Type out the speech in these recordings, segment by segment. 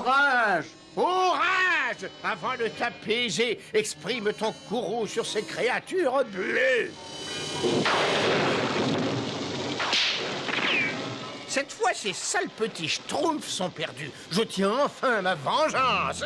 Courage! Courage! Avant de t'apaiser, exprime ton courroux sur ces créatures bleues. Cette fois, ces sales petits schtroumpfs sont perdus. Je tiens enfin ma vengeance.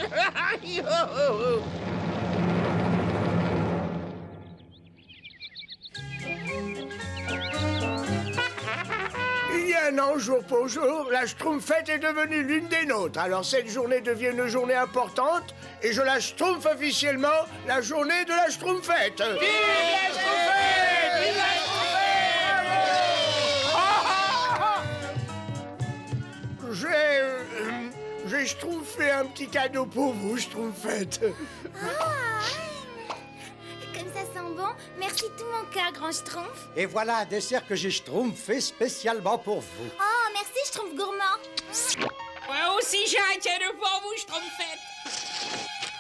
Il y a un an, jour pour jour, la Schtroumpfette est devenue l'une des nôtres. Alors cette journée devient une journée importante et je la Schtroumpf officiellement la journée de la Schtroumpfette. Vive la Schtroumpfette! Vive la Schtroumpfette! J'ai Schtroumpfé un petit cadeau pour vous, Schtroumpfette. Comme ça sent bon. Merci de tout mon cœur, grand Schtroumpf. Et voilà un dessert que j'ai Schtroumpfé spécialement pour vous. Oh, merci, Schtroumpf gourmand. Moi aussi, j'ai un cadeau pour vous, Schtroumpfette.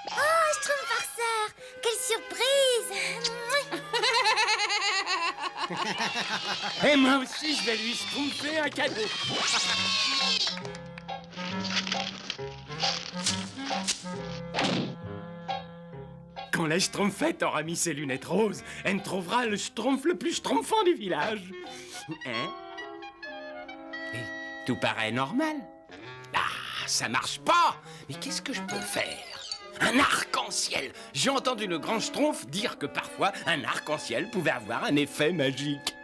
Oh, Schtroumpf farceur. Quelle surprise. Et moi aussi, je vais lui Schtroumpfer un cadeau. Quand la Schtroumpfette aura mis ses lunettes roses, elle trouvera le Schtroumpf le plus schtroumpfant du village. Hein? Et tout paraît normal. Ah, ça marche pas. Mais qu'est-ce que je peux faire? Un arc-en-ciel. J'ai entendu le grand Schtroumpf dire que parfois un arc-en-ciel pouvait avoir un effet magique.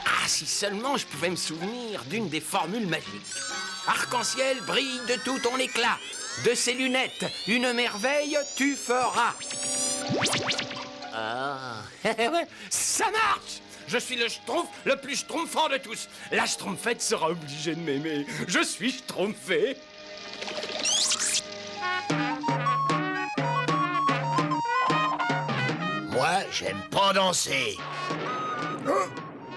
Ah, si seulement je pouvais me souvenir d'une des formules magiques. Arc-en-ciel brille de tout ton éclat. De ses lunettes, une merveille tu feras. Ah, ça marche! Je suis le Schtroumpf le plus schtroumpfant de tous. La Schtroumpfette sera obligée de m'aimer. Je suis Schtroumpfé. Moi, j'aime pas danser. Oh,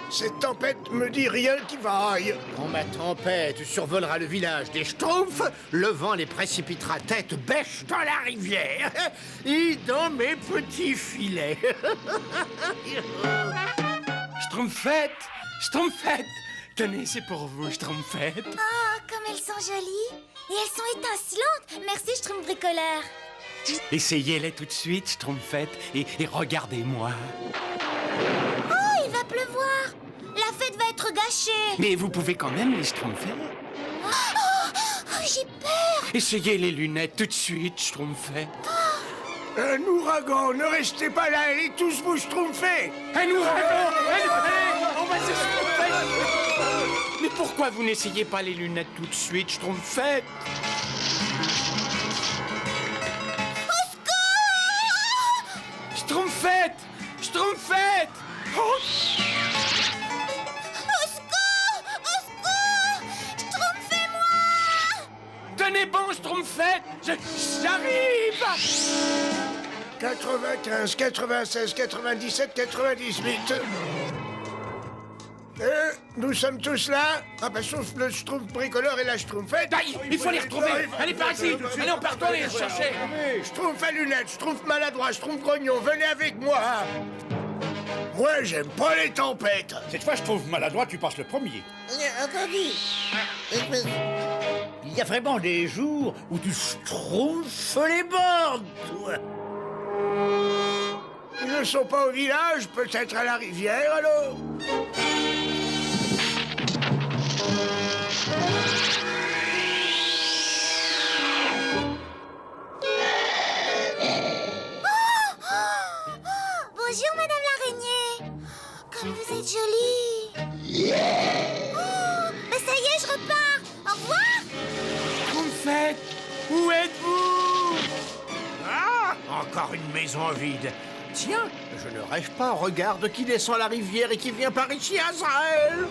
cette tempête me dit rien qui vaille. Quand ma tempête survolera le village des Schtroumpfs, le vent les précipitera tête bêche dans la rivière et dans mes petits filets. Schtroumpfette, Schtroumpfette. Tenez, c'est pour vous, Schtroumpfette. Oh, comme elles sont jolies. Et elles sont étincelantes. Merci, Schtroumpf bricoleur. Essayez-les tout de suite, Schtroumpfette, et regardez-moi. Oh, il va pleuvoir. La fête va être gâchée. Mais vous pouvez quand même les Schtroumpfer. Oh, j'ai peur. Essayez les lunettes tout de suite, Schtroumpfette. Un ouragan, ne restez pas là, allez tous vous Schtroumpfer. Un ouragan! Allez, on va se Schtroumpfette. Mais pourquoi vous n'essayez pas les lunettes tout de suite, Schtroumpfette? Schtroumpfette! Schtroumpfette! Oh! Au secours! Au secours! Schtroumpfez-moi! Tenez bon, Schtroumpfette! J'arrive! 95, 96, 97, 98. Nous sommes tous là. Ah bah sauf le Schtroumpf bricoleur et la Schtroumpfette. Aïe, il faut les retrouver! Allez, par ici! Allez, on part les chercher! Schtroumpf à lunettes, Schtroumpf maladroit, Schtroumpf grognon, venez avec moi. Moi, j'aime pas les tempêtes. Cette fois, je trouve maladroit, tu passes le premier. Attendez. Il y a vraiment des jours où tu schtroumpfes les bornes, toi. Ils ne sont pas au village, peut-être à la rivière, alors. Bonjour, Madame l'araignée. Comme vous êtes jolie. Oh, mais ça y est, je repars. Au revoir. Schtroumpfette, où êtes-vous? Ah, encore une maison vide. Tiens, je ne rêve pas. Regarde qui descend la rivière et qui vient par ici, Azraël.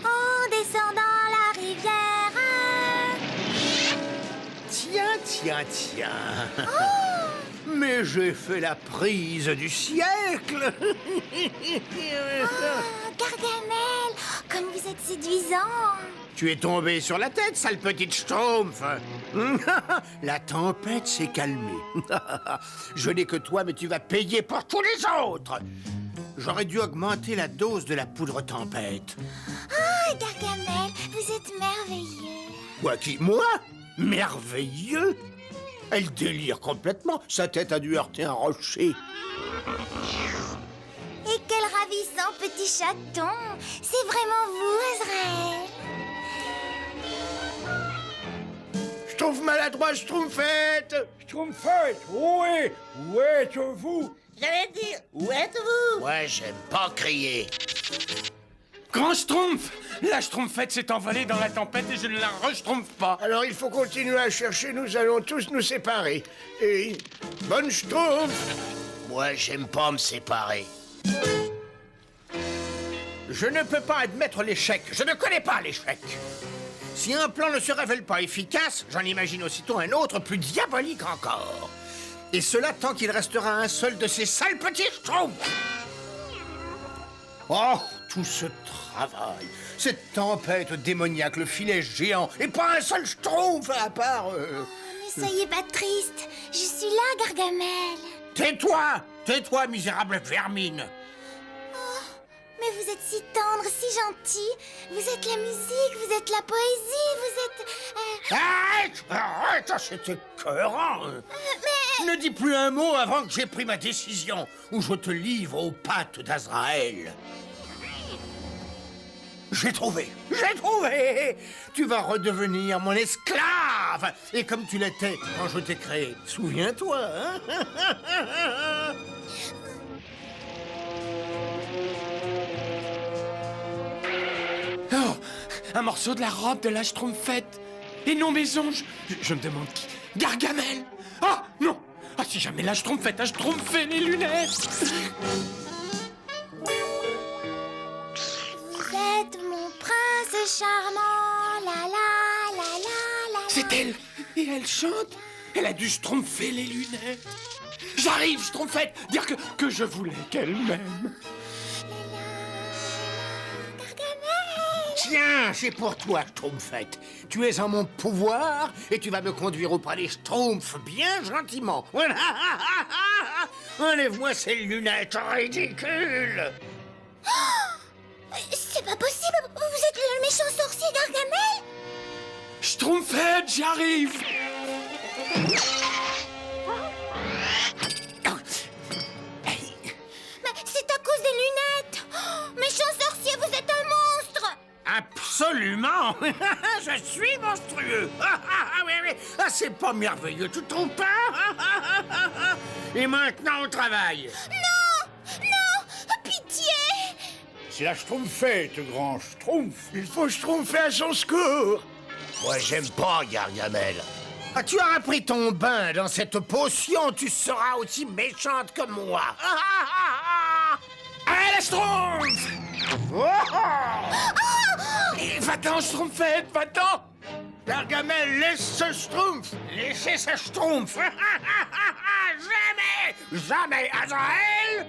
En descendant la rivière. Tiens. Mais j'ai fait la prise du siècle. Gargamel, comme vous êtes séduisant. Tu es tombé sur la tête, sale petite Schtroumpf. La tempête s'est calmée. Je n'ai que toi, mais tu vas payer pour tous les autres. J'aurais dû augmenter la dose de la poudre tempête. Ah, Gargamel, êtes merveilleux. Quoi qui, moi? Merveilleux? Elle délire complètement. Sa tête a dû heurter un rocher. Et quel ravissant petit chaton. C'est vraiment vous, Azraël. Schtroumpf maladroit, Schtroumpfette. Schtroumpfette, où êtes-vous? J'allais dire, où êtes-vous? Ouais, j'aime pas crier. Grand Schtroumpf! La Schtroumpfette s'est envolée dans la tempête et je ne la re-schtroumpf pas. Alors il faut continuer à chercher, nous allons tous nous séparer. Et bonne Schtroumpf. Moi, j'aime pas me séparer. Je ne peux pas admettre l'échec. Je ne connais pas l'échec. Si un plan ne se révèle pas efficace, j'en imagine aussitôt un autre plus diabolique encore. Et cela tant qu'il restera un seul de ces sales petits schtroumpfs. Oh, tout ce travail, cette tempête démoniaque, le filet géant, et pas un seul schtroumpf à part... Ne soyez pas triste. Je suis là, Gargamel. Tais-toi! Tais-toi, misérable vermine! Mais vous êtes si tendre, si gentil. Vous êtes la musique, vous êtes la poésie, vous êtes... Arrête! Arrête! C'est écœurant! Ne dis plus un mot avant que j'ai pris ma décision, ou je te livre aux pattes d'Azraël. J'ai trouvé! J'ai trouvé! Tu vas redevenir mon esclave! Et comme tu l'étais quand je t'ai créé, souviens-toi, hein? Oh, un morceau de la robe de la Schtroumpfette. Et non, mes anges. Je me demande qui. Gargamel. Ah, non. Ah, si jamais la Schtroumpfette a schtroumpfé les lunettes. Vous êtes mon prince charmant, la la la la la. C'est elle. Et elle chante. Elle a dû schtroumpfer les lunettes. J'arrive, Schtroumpfette. Dire que je voulais qu'elle m'aime. Tiens, c'est pour toi, Schtroumpfette. Tu es en mon pouvoir et tu vas me conduire auprès des Schtroumpfs bien gentiment. Voilà. Enlève-moi ces lunettes ridicules. C'est pas possible. Vous êtes le méchant sorcier Gargamel. Schtroumpfette, j'arrive. Mais c'est à cause des lunettes. Oh, méchant sorcier, vous êtes un monstre. Absolument. Je suis monstrueux. Oui, oui. Ah, c'est pas merveilleux, tu te trompes pas? Et maintenant au travail. Non, non, pitié. C'est la Schtroumpfette, grand Schtroumpf. Il faut Schtroumpfer à son secours. Moi, j'aime pas Gargamel. Ah, tu auras pris ton bain dans cette potion, tu seras aussi méchante que moi. Allez, la Schtroumpf. Et va-t'en, Schtroumpfette, va-t'en. Gargamel, laisse ce Schtroumpf. Laissez ce Schtroumpf. Jamais, jamais, Azraël.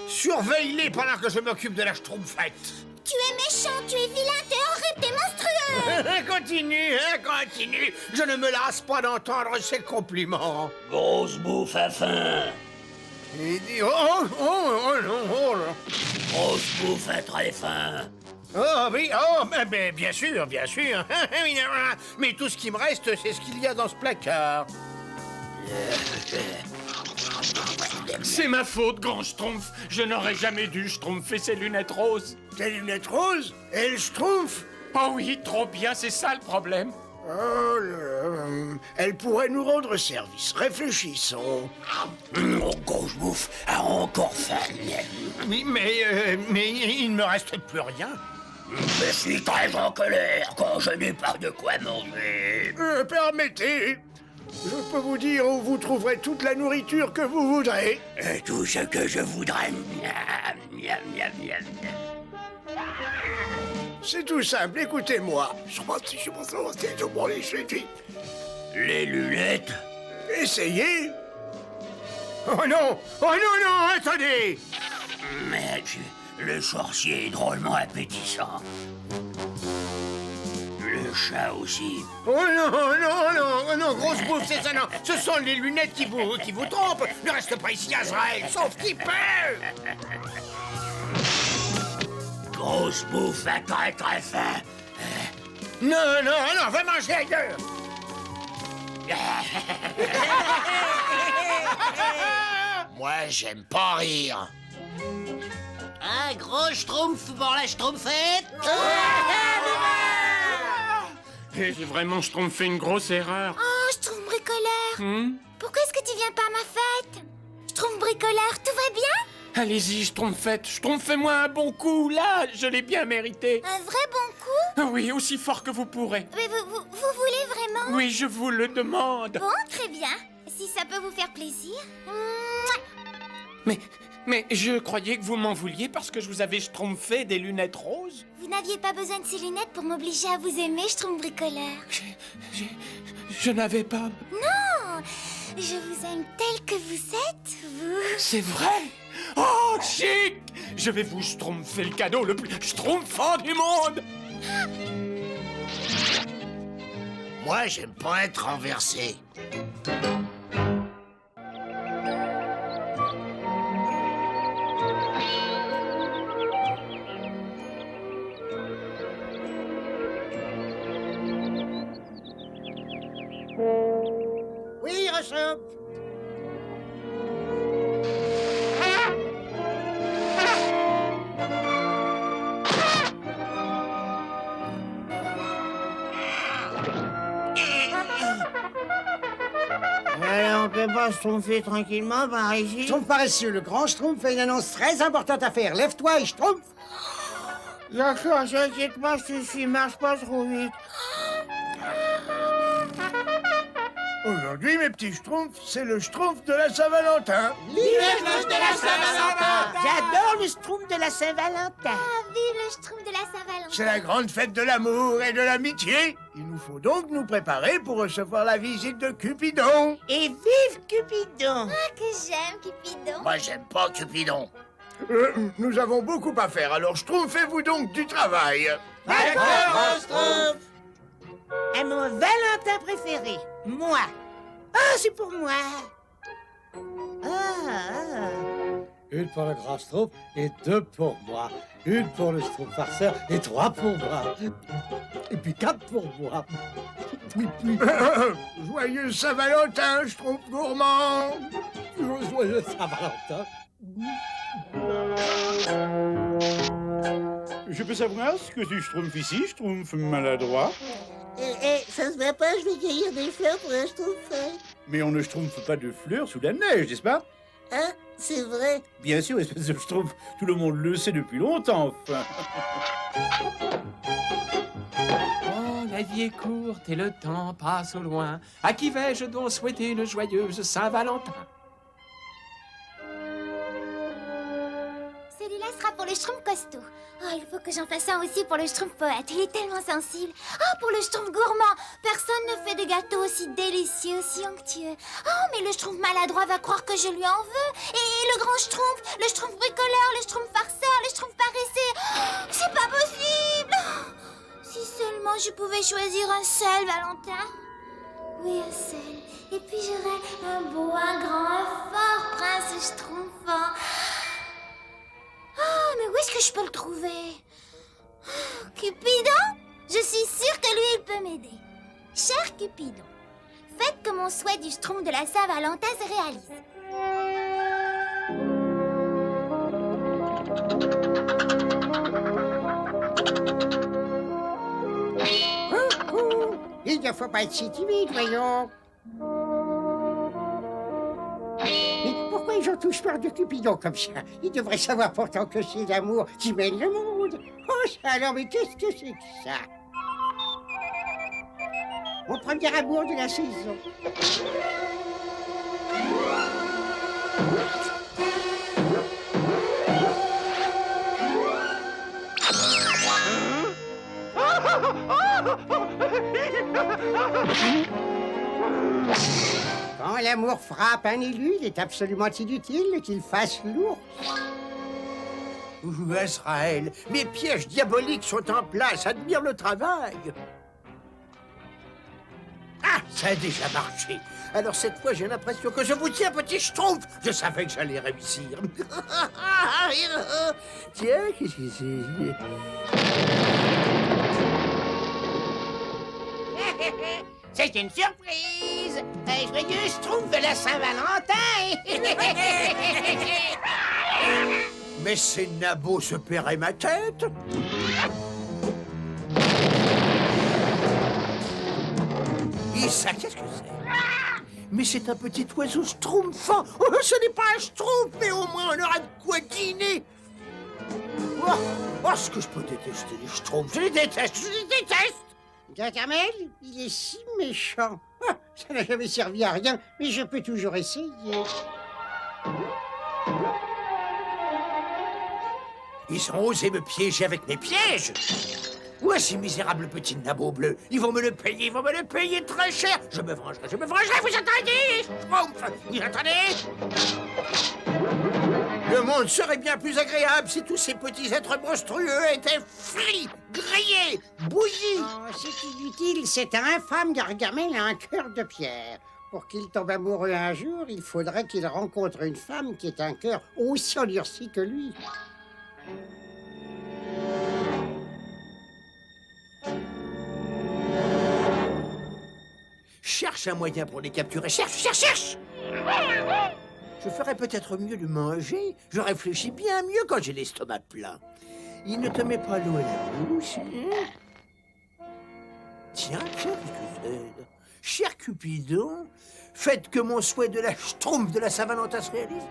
Surveille-les pendant que je m'occupe de la Schtroumpfette. Tu es méchant, tu es vilain, t'es horrible, t'es monstrueux. Continue, continue. Je ne me lasse pas d'entendre ces compliments. Grosse bouffe à faim. Il dit non. Grosse bouffe à très faim. Oh oui, oh, mais bien sûr, bien sûr. Mais tout ce qui me reste, c'est ce qu'il y a dans ce placard. C'est ma faute, grand Schtroumpf. Je n'aurais jamais dû schtroumpfer ces lunettes roses. Tes lunettes roses? Et le Schtroumpf? Oh oui, trop bien, c'est ça le problème. Oh là là, elle pourrait nous rendre service. Réfléchissons. Grosse bouffe a encore faim. Oui, mais il ne me reste plus rien. Je suis très en colère quand je n'ai pas de quoi manger. Permettez. Je peux vous dire où vous trouverez toute la nourriture que vous voudrez. Et tout ce que je voudrais. Miam, miam, miam, miam. C'est tout simple, écoutez-moi. Les lunettes. Essayez. Oh non, attendez. Mais le sorcier est drôlement appétissant. Le chat aussi. Oh non, grosse bouffe, c'est ça, non. Ce sont les lunettes qui vous trompent. Ne reste pas ici, Azraël, sauf qui peut. rose bouffe très très faim. Non, non, non, va manger ailleurs. Moi, j'aime pas rire. Un gros schtroumpf pour la schtroumpfette. J'ai vraiment schtroumpfé une grosse erreur. Oh, Schtroumpf bricoleur. Pourquoi est-ce que tu viens pas à ma fête? Schtroumpf bricoleur, tout va bien? Allez-y, schtroumpfette, schtroumpfez-moi un bon coup, là, je l'ai bien mérité. Un vrai bon coup? Ah oui, aussi fort que vous pourrez. Mais vous voulez vraiment? Oui, je vous le demande. Bon, très bien. Si ça peut vous faire plaisir. Mouah. Mais je croyais que vous m'en vouliez parce que je vous avais schtroumpfé des lunettes roses. Vous n'aviez pas besoin de ces lunettes pour m'obliger à vous aimer, Schtroumpf bricoleur. Je n'avais pas... Non, je vous aime tel que vous êtes, vous. C'est vrai? Oh, chic! Je vais vous schtroumpfer le cadeau le plus schtroumpfant du monde! Moi, j'aime pas être renversé. Oui, Rochop. Alors, on peut pas se tromper tranquillement par ici? Schtroumpf paresseux, le grand Schtroumpf a une annonce très importante à faire. Lève-toi et Schtroumpf. D'accord, j'inquiète pas, ceci marche pas trop vite. Aujourd'hui, mes petits Schtroumpfs, c'est le Schtroumpf de la Saint-Valentin. J'adore le Schtroumpf de la Saint-Valentin. Ah, vive le Schtroumpf de la Saint-Valentin. C'est la grande fête de l'amour et de l'amitié. Il nous faut donc nous préparer pour recevoir la visite de Cupidon. Et vive Cupidon. Ah, que j'aime, Cupidon. Moi, j'aime pas Cupidon. Nous avons beaucoup à faire, alors Schtroumpfez-vous donc du travail. D'accord, Schtroumpf. Et mon Valentin préféré, moi. Ah, c'est pour moi. Ah. Une pour le grand Schtroumpf et deux pour moi. Une pour le Schtroumpf farceur et trois pour moi. Et puis quatre pour moi. Joyeux Saint-Valentin, Schtroumpf gourmand. Joyeux Saint-Valentin. Je peux savoir ce que tu schtroumpfes ici, schtroumpf maladroit? Ça se voit pas, je vais cueillir des fleurs pour un Schtroumpf. Mais on ne schtroumpfe pas de fleurs sous la neige, n'est-ce pas? Hein, c'est vrai. Bien sûr, espèce de schtroumpf, tout le monde le sait depuis longtemps, enfin. Oh, la vie est courte et le temps passe au loin. À qui vais-je donc souhaiter une joyeuse Saint-Valentin? Celui-là sera pour le Schtroumpf costaud. Oh, il faut que j'en fasse un aussi pour le Schtroumpf poète. Il est tellement sensible. Oh, pour le Schtroumpf gourmand. Personne ne fait de gâteaux aussi délicieux, aussi onctueux. Oh, mais le Schtroumpf maladroit va croire que je lui en veux. Et le grand Schtroumpf, le Schtroumpf bricoleur, le Schtroumpf farceur, le Schtroumpf paresseux. Oh, c'est pas possible. Oh, si seulement je pouvais choisir un seul Valentin. Oui, un seul. Et puis j'aurais un beau, un grand, un fort prince schtroumpfant. Oh, mais où est-ce que je peux le trouver? Oh, Cupidon? Je suis sûre que lui, il peut m'aider. Cher Cupidon, faites que mon souhait du Schtroumpf de la Saint-Valentin se réalise. Il ne faut pas être si timide, voyons. Mais pourquoi ils ont tous peur de Cupidon comme ça? Ils devraient savoir pourtant que c'est l'amour qui mène le monde. Oh, ça alors, mais qu'est-ce que c'est que ça? Mon premier amour de la saison. Quand l'amour frappe un élu, il est absolument inutile qu'il fasse l'ours. Ouh, Azraël, mes pièges diaboliques sont en place. Admire le travail. Ah, Ça a déjà marché. Alors cette fois, j'ai l'impression que je vous tiens, petit schtroumpf. Je savais que j'allais réussir. Tiens, qu'est-ce que c'est? C'est une surprise! Un joyeux schtroumpf de la Saint-Valentin! Mais c'est Nabo se paierait ma tête. Et ça, qu'est-ce que c'est? Mais c'est un petit oiseau schtroumpfant. Oh, ce n'est pas un schtroumpf, mais au moins on aura de quoi dîner. Oh, ce que je peux détester les schtroumpfs. Je les déteste, je les déteste. Gargamel, il est si méchant. Ah, ça n'a jamais servi à rien, mais je peux toujours essayer. Ils ont osé me piéger avec mes pièges. Ouais, ces misérables petits nabots bleus. Ils vont me le payer très cher. Je me vengerai, vous entendez, schtroumpf? Vous entendez? Le monde serait bien plus agréable si tous ces petits êtres monstrueux étaient frits, grillés, bouillis. Oh, c'est inutile, cet infâme Gargamel a un cœur de pierre. Pour qu'il tombe amoureux un jour, il faudrait qu'il rencontre une femme qui ait un cœur aussi endurci que lui. Cherche un moyen pour les capturer. Cherche! Je ferais peut-être mieux de manger. Je réfléchis bien mieux quand j'ai l'estomac plein. Il ne te met pas l'eau à la bouche, hein? Tiens, qu'est-ce que c'est? Cher Cupidon, faites que mon souhait de la schtroumpf de la Saint-Valentin se réalise.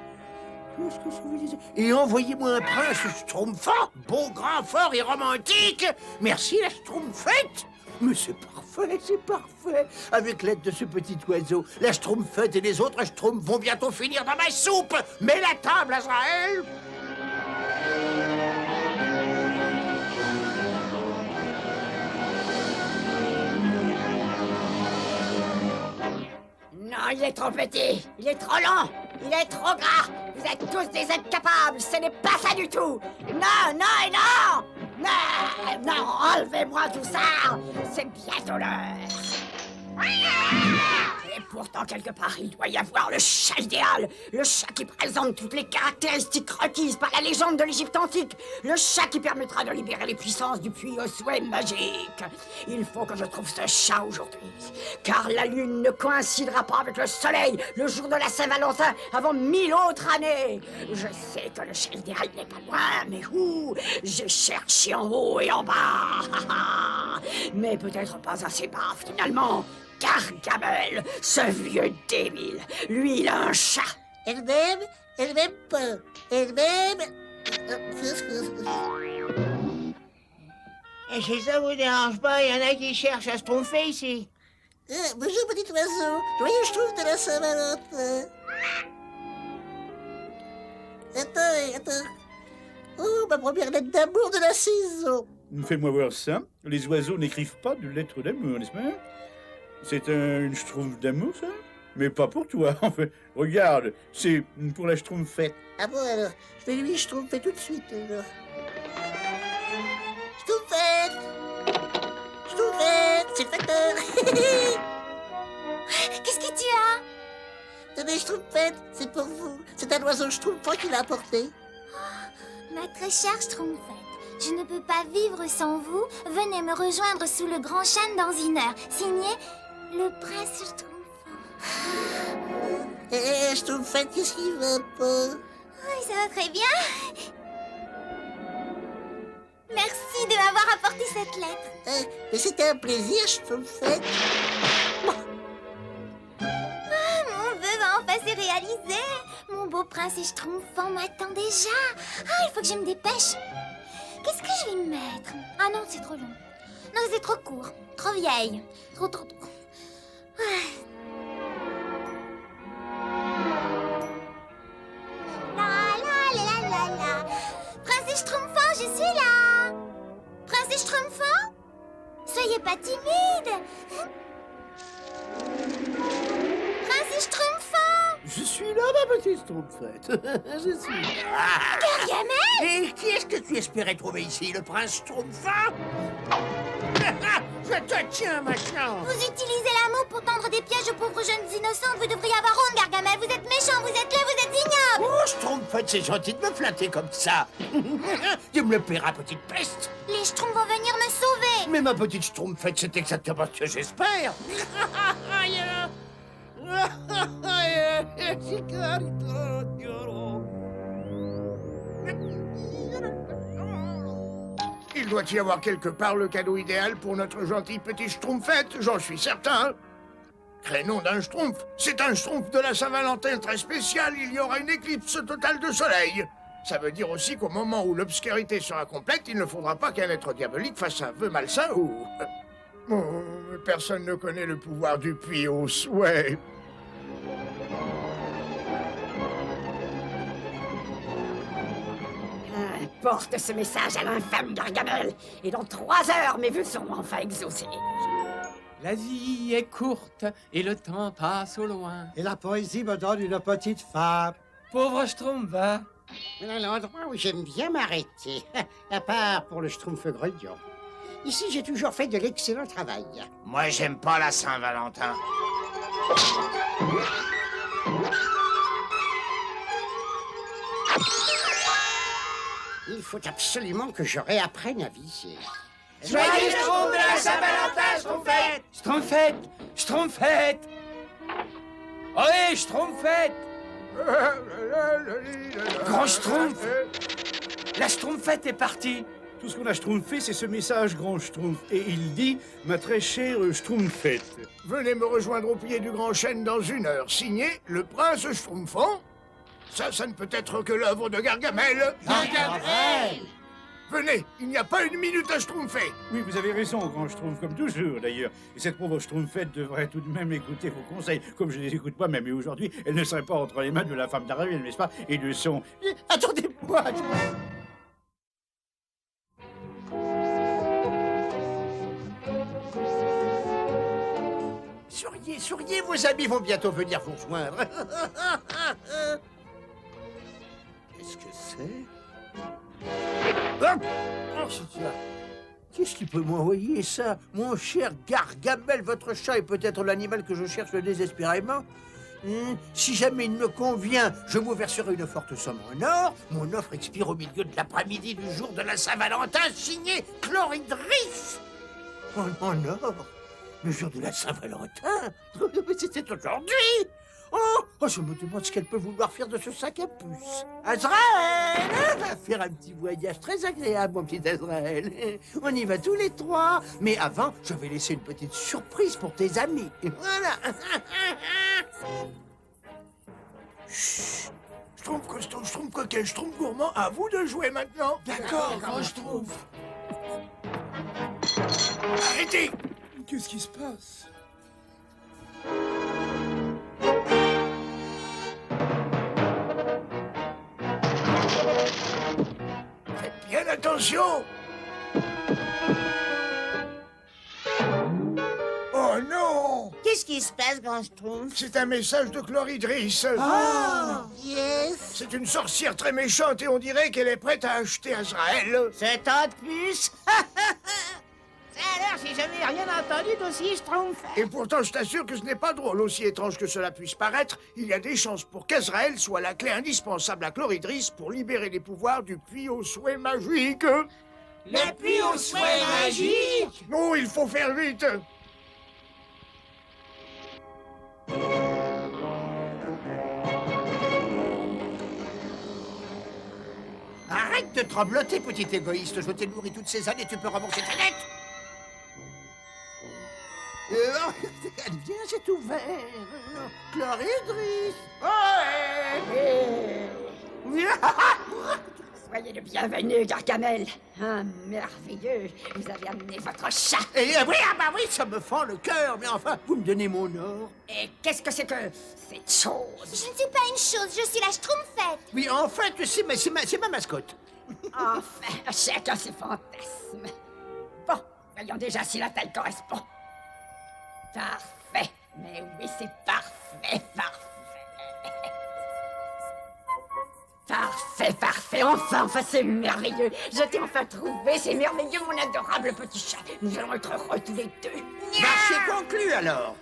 Qu'est-ce que ça veut dire? Et envoyez-moi un prince schtroumpfant, beau, grand, fort et romantique. Merci, la schtroumpfette. Mais c'est parfait. Avec l'aide de ce petit oiseau, la schtroumpfette et les autres schtroumpfs vont bientôt finir dans ma soupe. Mets la table, Azraël. Non, il est trop petit, il est trop lent, il est trop gras. Vous êtes tous des incapables, ce n'est pas ça du tout. Non, non et non. Non, enlevez-moi tout ça. C'est bientôt l'heure. Et pourtant, quelque part, il doit y avoir le chat idéal. Le chat qui présente toutes les caractéristiques requises par la légende de l'Égypte antique. Le chat qui permettra de libérer les puissances du puits au souhait magique. Il faut que je trouve ce chat aujourd'hui. Car la lune ne coïncidera pas avec le soleil le jour de la Saint-Valentin avant 1000 autres années. Je sais que le chat idéal n'est pas loin, mais où? J'ai cherché en haut et en bas. Mais peut-être pas assez bas, finalement. Gargamel, ce vieux débile, lui, il a un chat. Elle m'aime pas. Elle m'aime. Et si ça vous dérange pas, il y en a qui cherchent à se tromper ici. Bonjour, petit oiseau. Joyeux schtroumpf de la Saint-Valentin. Attends. Oh, ma première lettre d'amour de la saison. Fais-moi voir ça. Les oiseaux n'écrivent pas de lettres d'amour, n'est-ce pas? C'est une schtroumpf d'amour, ça? Mais pas pour toi, en fait. Regarde, c'est pour la schtroumpfette. Ah bon, alors, je vais lui schtroumpfer tout de suite, alors. Schtroumpfette, c'est le facteur. Qu'est-ce que tu as? Tenez, schtroumpfette, c'est pour vous. C'est un oiseau schtroumpfant qui l'a apporté. Ma très chère Schtroumpfette, je ne peux pas vivre sans vous. Venez me rejoindre sous le grand chêne dans 1 heure. Signé le prince Schtroumpfant. Schtroumpfette, qu'est-ce qui va pas? Oui, ça va très bien. Merci de m'avoir apporté cette lettre. Mais c'était un plaisir, Schtroumpfette. Ah, mon vœu va enfin se réaliser. Mon beau prince Schtroumpfant m'attend déjà. Ah, il faut que je me dépêche. Qu'est-ce que je vais mettre? Ah non, c'est trop long. Non, c'est trop court. Trop vieille. Trop. Ah. La. Prince Schtroumpfant, je suis là. Prince Schtroumpfant? Soyez pas timide. Prince Schtroumpfant? Je suis là, ma petite Schtroumpfette. Je suis là. Gargamel! Et qui est-ce que tu espérais trouver ici? Le prince Schtroumpfin? Je te tiens maintenant! Vous utilisez l'amour pour tendre des pièges aux pauvres jeunes innocentes. Vous devriez avoir honte, Gargamel. Vous êtes méchant, vous êtes laid, vous êtes ignoble. Oh, Schtroumpfette, c'est gentil de me flatter comme ça. Tu me le paieras, petite peste. Les Schtroumpfs vont venir me sauver. Mais ma petite Schtroumpfette, c'est exactement ce que j'espère. Il doit y avoir quelque part le cadeau idéal pour notre gentille petite Schtroumpfette, j'en suis certain. Crénom d'un Schtroumpf, c'est un Schtroumpf de la Saint-Valentin très spécial, il y aura une éclipse totale de soleil. Ça veut dire aussi qu'au moment où l'obscurité sera complète, il ne faudra pas qu'un être diabolique fasse un vœu malsain ou... Oh, personne ne connaît le pouvoir du puits au souhait. Porte ce message à l'infâme Gargamel, et dans 3 heures, mes vœux seront enfin exaucés. La vie est courte et le temps passe au loin. Et la poésie me donne une petite femme. Pauvre Schtroumpf, va. Voilà l'endroit où j'aime bien m'arrêter, à part pour le Schtroumpf grognon. Ici, j'ai toujours fait de l'excellent travail. Moi, j'aime pas la Saint-Valentin. Il faut absolument que je réapprenne à viser. Joyeux Schtroumpf de la Saint-Valentin, Schtroumpfette! Schtroumpfette! Schtroumpfette! Oui, Schtroumpfette! Grand Schtroumpf! La Schtroumpfette est partie! Tout ce qu'on a Schtroumpfé, c'est ce message, grand Schtroumpf. Et il dit, ma très chère Schtroumpfette. Venez me rejoindre au pied du grand chêne dans 1 heure. Signé, le prince Schtroumpfon. Ça ne peut être que l'œuvre de Gargamel. Gargamel! Venez, il n'y a pas une minute à Schtroumpfer. Oui, vous avez raison, grand Schtroumpf, comme toujours, d'ailleurs. Et cette pauvre Schtroumpfette devrait tout de même écouter vos conseils, comme je les écoute moi-même. Et aujourd'hui, elle ne serait pas entre les mains de la femme d'Ariel, n'est-ce pas? Et de son... Attendez-moi! Souriez, souriez, vos amis vont bientôt venir vous rejoindre. Qu'est-ce que c'est? Oh, c'est ça. Qu'est-ce qui peut m'envoyer ça? Mon cher Gargamel, votre chat est peut-être l'animal que je cherche désespérément. Si jamais il me convient, je vous verserai une forte somme en or. Mon offre expire au milieu de l'après-midi du jour de la Saint-Valentin, signé Chloridris. En or? Le jour de la Saint-Valentin? Mais c'était aujourd'hui! Oh, je me demande ce qu'elle peut vouloir faire de ce sac à puce. Azraël! Va faire un petit voyage très agréable, mon petit Azraël. On y va tous les 3. Mais avant, je vais laisser une petite surprise pour tes amis. Voilà. Chut. Schtroumpf costaud, Schtroumpf coquet, Schtroumpf gourmand, à vous de jouer maintenant. D'accord, grand Schtroumpf. Arrêtez! Qu'est-ce qui se passe? Faites bien attention! Oh non! Qu'est-ce qui se passe, grand Schtroumpf? C'est un message de Chloridris. Yes! C'est une sorcière très méchante et on dirait qu'elle est prête à acheter Azraël. C'est tant de puce! Alors, j'ai jamais rien entendu d'aussi Schtroumpf. Et pourtant, je t'assure que ce n'est pas drôle. Aussi étrange que cela puisse paraître, il y a des chances pour qu'Azraël soit la clé indispensable à Chloridris pour libérer les pouvoirs du puits au souhait magique. Le puits au souhait magique? Non, il faut faire vite. Arrête de trembloter, petit égoïste. Je t'ai nourri toutes ces années, tu peux rembourser ta dette. Viens, c'est ouvert. Chloridris. Soyez le bienvenu, Gargamel. Ah, merveilleux. Vous avez amené votre chat. Et oui, bah oui, ça me fend le cœur. Mais enfin, vous me donnez mon or. Et qu'est-ce que c'est que cette chose? Je ne suis pas une chose, je suis la Schtroumpfette. Oui, en fait, c'est ma mascotte. Enfin, chacun ses fantasmes. Bon, voyons déjà si la taille correspond. Parfait. Mais oui, c'est parfait, parfait. Parfait, parfait, enfin, c'est merveilleux. Je t'ai enfin trouvé, c'est merveilleux, mon adorable petit chat. Nous allons être heureux tous les deux. Bah, c'est conclu alors.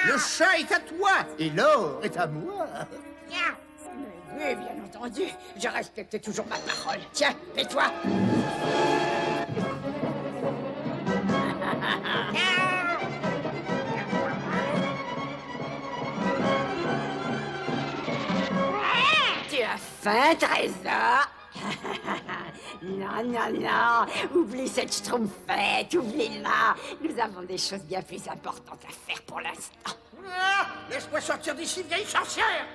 Le chat est à toi et l'or est à moi. Oui, bien entendu, je respecte toujours ma parole. Tiens, et toi? Tu as faim, trésor? Non, non, non, oublie cette schtroumpfette, oublie-la. Nous avons des choses bien plus importantes à faire pour l'instant. Ah, laisse-moi sortir d'ici, vieille sorcière.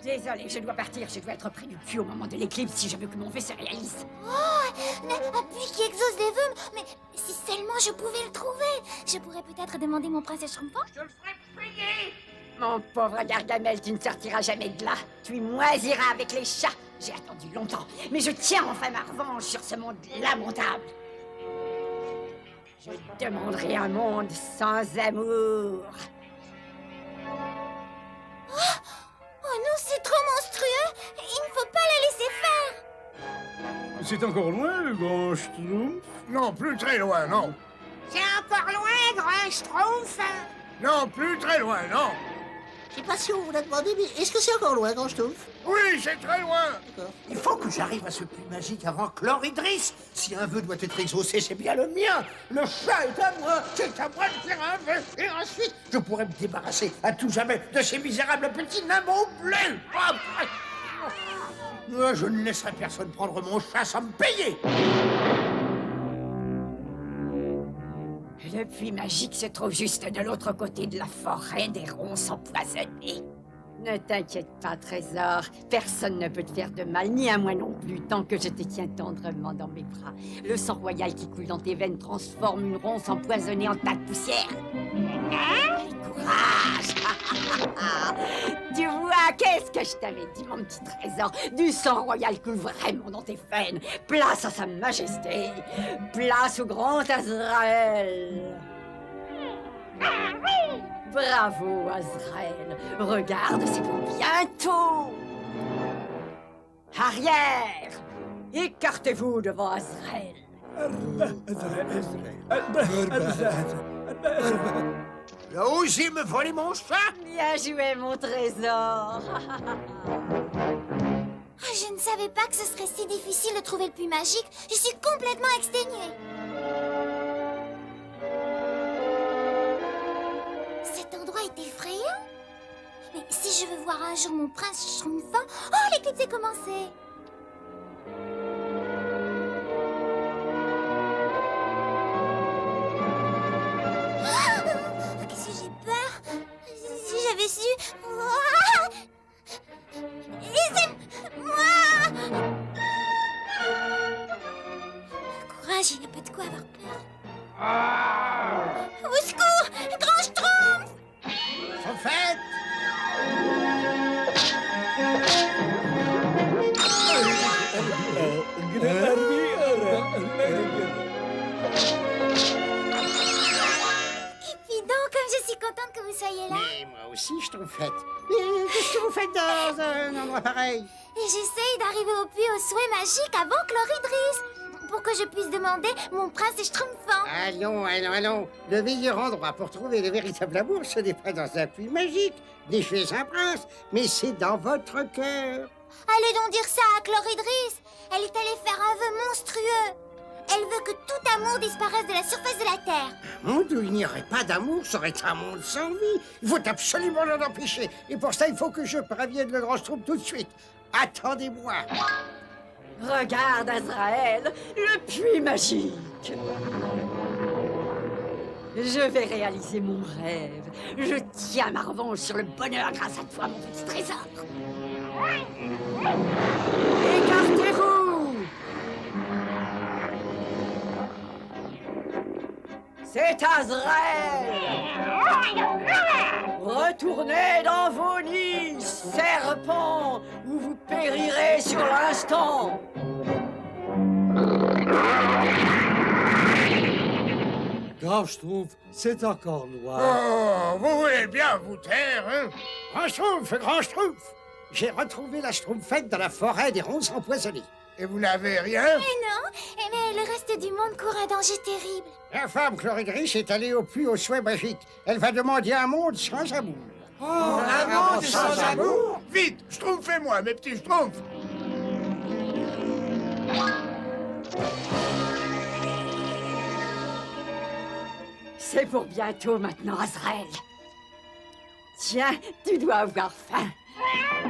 Désolée, je dois partir, je dois être près du puits au moment de l'éclipse si je veux que mon vœu se réalise. Un puits qui exauce des vœux, mais si seulement je pouvais le trouver, je pourrais peut-être demander mon prince Schtroumpfant. Je te le ferai payer. Mon pauvre Gargamel, tu ne sortiras jamais de là. Tu moisiras avec les chats. J'ai attendu longtemps, mais je tiens enfin ma revanche sur ce monde lamentable. Je demanderai un monde sans amour. Oh non, c'est trop monstrueux. Il ne faut pas la laisser faire. C'est encore loin, le grand Schtroumpf? Non, plus très loin, non. C'est encore loin, grand Schtroumpf. Non, plus très loin, non. Je sais pas si on vous l'a demandé, mais est-ce que c'est encore loin, grand Schtroumpf? Oui, c'est très loin. Il faut que j'arrive à ce puits magique avant Chloridris. Si un vœu doit être exaucé, c'est bien le mien. Le chat est à moi. C'est à moi de faire un vœu. Et ensuite, je pourrai me débarrasser à tout jamais de ces misérables petits nains bleus. Je ne laisserai personne prendre mon chat sans me payer. Le puits magique se trouve juste de l'autre côté de la forêt des ronces empoisonnées. Ne t'inquiète pas, trésor. Personne ne peut te faire de mal, ni à moi non plus, tant que je te tiens tendrement dans mes bras. Le sang royal qui coule dans tes veines transforme une ronce empoisonnée en tas de poussière. Quel courage! Tu vois, qu'est-ce que je t'avais dit, mon petit trésor? Du sang royal coule vraiment dans tes veines. Place à sa majesté. Place au grand Azraël. Bravo, Azraël. Regarde, c'est pour bientôt. Arrière. Écartez-vous devant Azraël. Tu as osé me voler mon chat? Bien joué, mon trésor. Je ne savais pas que ce serait si difficile de trouver le puits magique. Je suis complètement exténuée. Cet endroit est effrayant. Mais si je veux voir un jour mon prince Schtroumpfant... Oh, l'éclipse est commencée. Qu'est-ce que j'ai peur? Si j'avais su... Laissez-moi! Courage, il n'y a pas de quoi avoir peur. Au secours! Grand Schtroumpf! En fait... Cupidon, comme je suis contente que vous soyez là. Mais moi aussi, Schtroumpfette. Mais qu'est-ce que vous faites dans un endroit pareil? Et j'essaye d'arriver au puits au souhait magique avant Chloridris, pour que je puisse demander mon prince Schtroumpfant. Allons, allons, allons. Le meilleur endroit pour trouver le véritable amour, ce n'est pas dans un puits magique, ni chez un prince, mais c'est dans votre cœur. Allez donc dire ça à Chloridris. Elle est allée faire un vœu monstrueux. Elle veut que tout amour disparaisse de la surface de la Terre. Un monde où il n'y aurait pas d'amour serait un monde sans vie. Il faut absolument l'en empêcher. Et pour ça, il faut que je prévienne le grand Schtroumpf tout de suite. Attendez-moi. Regarde, Azraël, le puits magique. Je vais réaliser mon rêve. Je tiens ma revanche sur le bonheur grâce à toi, mon petit trésor. Écartez-vous! C'est Azraël! Retournez dans vos nids, serpents, ou vous périrez sur l'instant! Grand Schtroumpf, c'est encore noir. Oh, vous voulez bien vous taire, hein? Grand Schtroumpf, j'ai retrouvé la Schtroumpfette dans la forêt des ronces empoisonnées. Et vous n'avez rien? Mais non, mais le reste du monde court un danger terrible. La femme Chloridrice est allée au puits aux souhaits magiques. Elle va demander un monde sans amour. Oh, un monde sans amour? Vite, schtroumpfez-moi, mes petits schtroumpfs! C'est pour bientôt maintenant, Azrael. Tiens, tu dois avoir faim.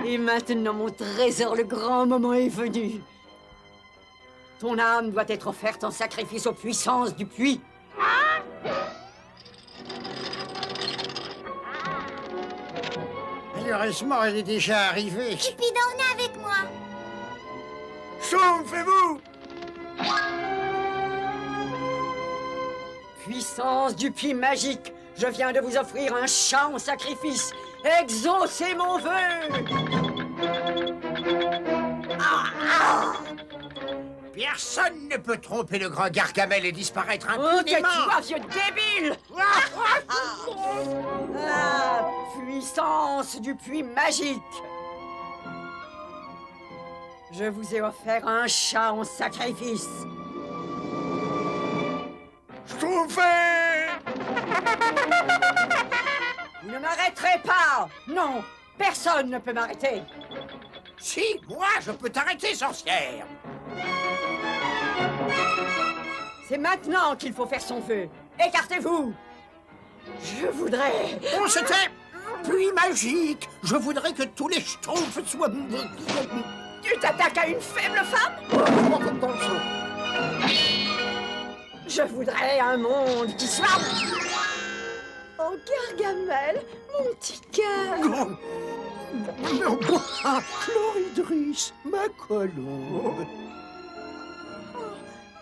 Et maintenant, mon trésor, le grand moment est venu. Ton âme doit être offerte en sacrifice aux puissances du puits. Malheureusement, elle est déjà arrivée. Cupidon, venez avec moi. Schtroumpfez-vous! Puissance du puits magique, je viens de vous offrir un chat en sacrifice. Exaucez mon vœu! Personne ne peut tromper le grand Gargamel et disparaître Oh, tais-toi, impunément. vieux débile! La puissance du puits magique! Je vous ai offert un chat en sacrifice. Schtroumpfez! Vous ne m'arrêterez pas! Non, personne ne peut m'arrêter. Si, moi, je peux t'arrêter, sorcière. C'est maintenant qu'il faut faire son feu. Écartez-vous! Je voudrais... On se tait. Puits magique. Je voudrais que tous les schtroumpfs soient... Tu t'attaques à une faible femme? Je voudrais un monde qui soit... Oh, Gargamel, mon petit cœur. Chloridrice, ma colombe.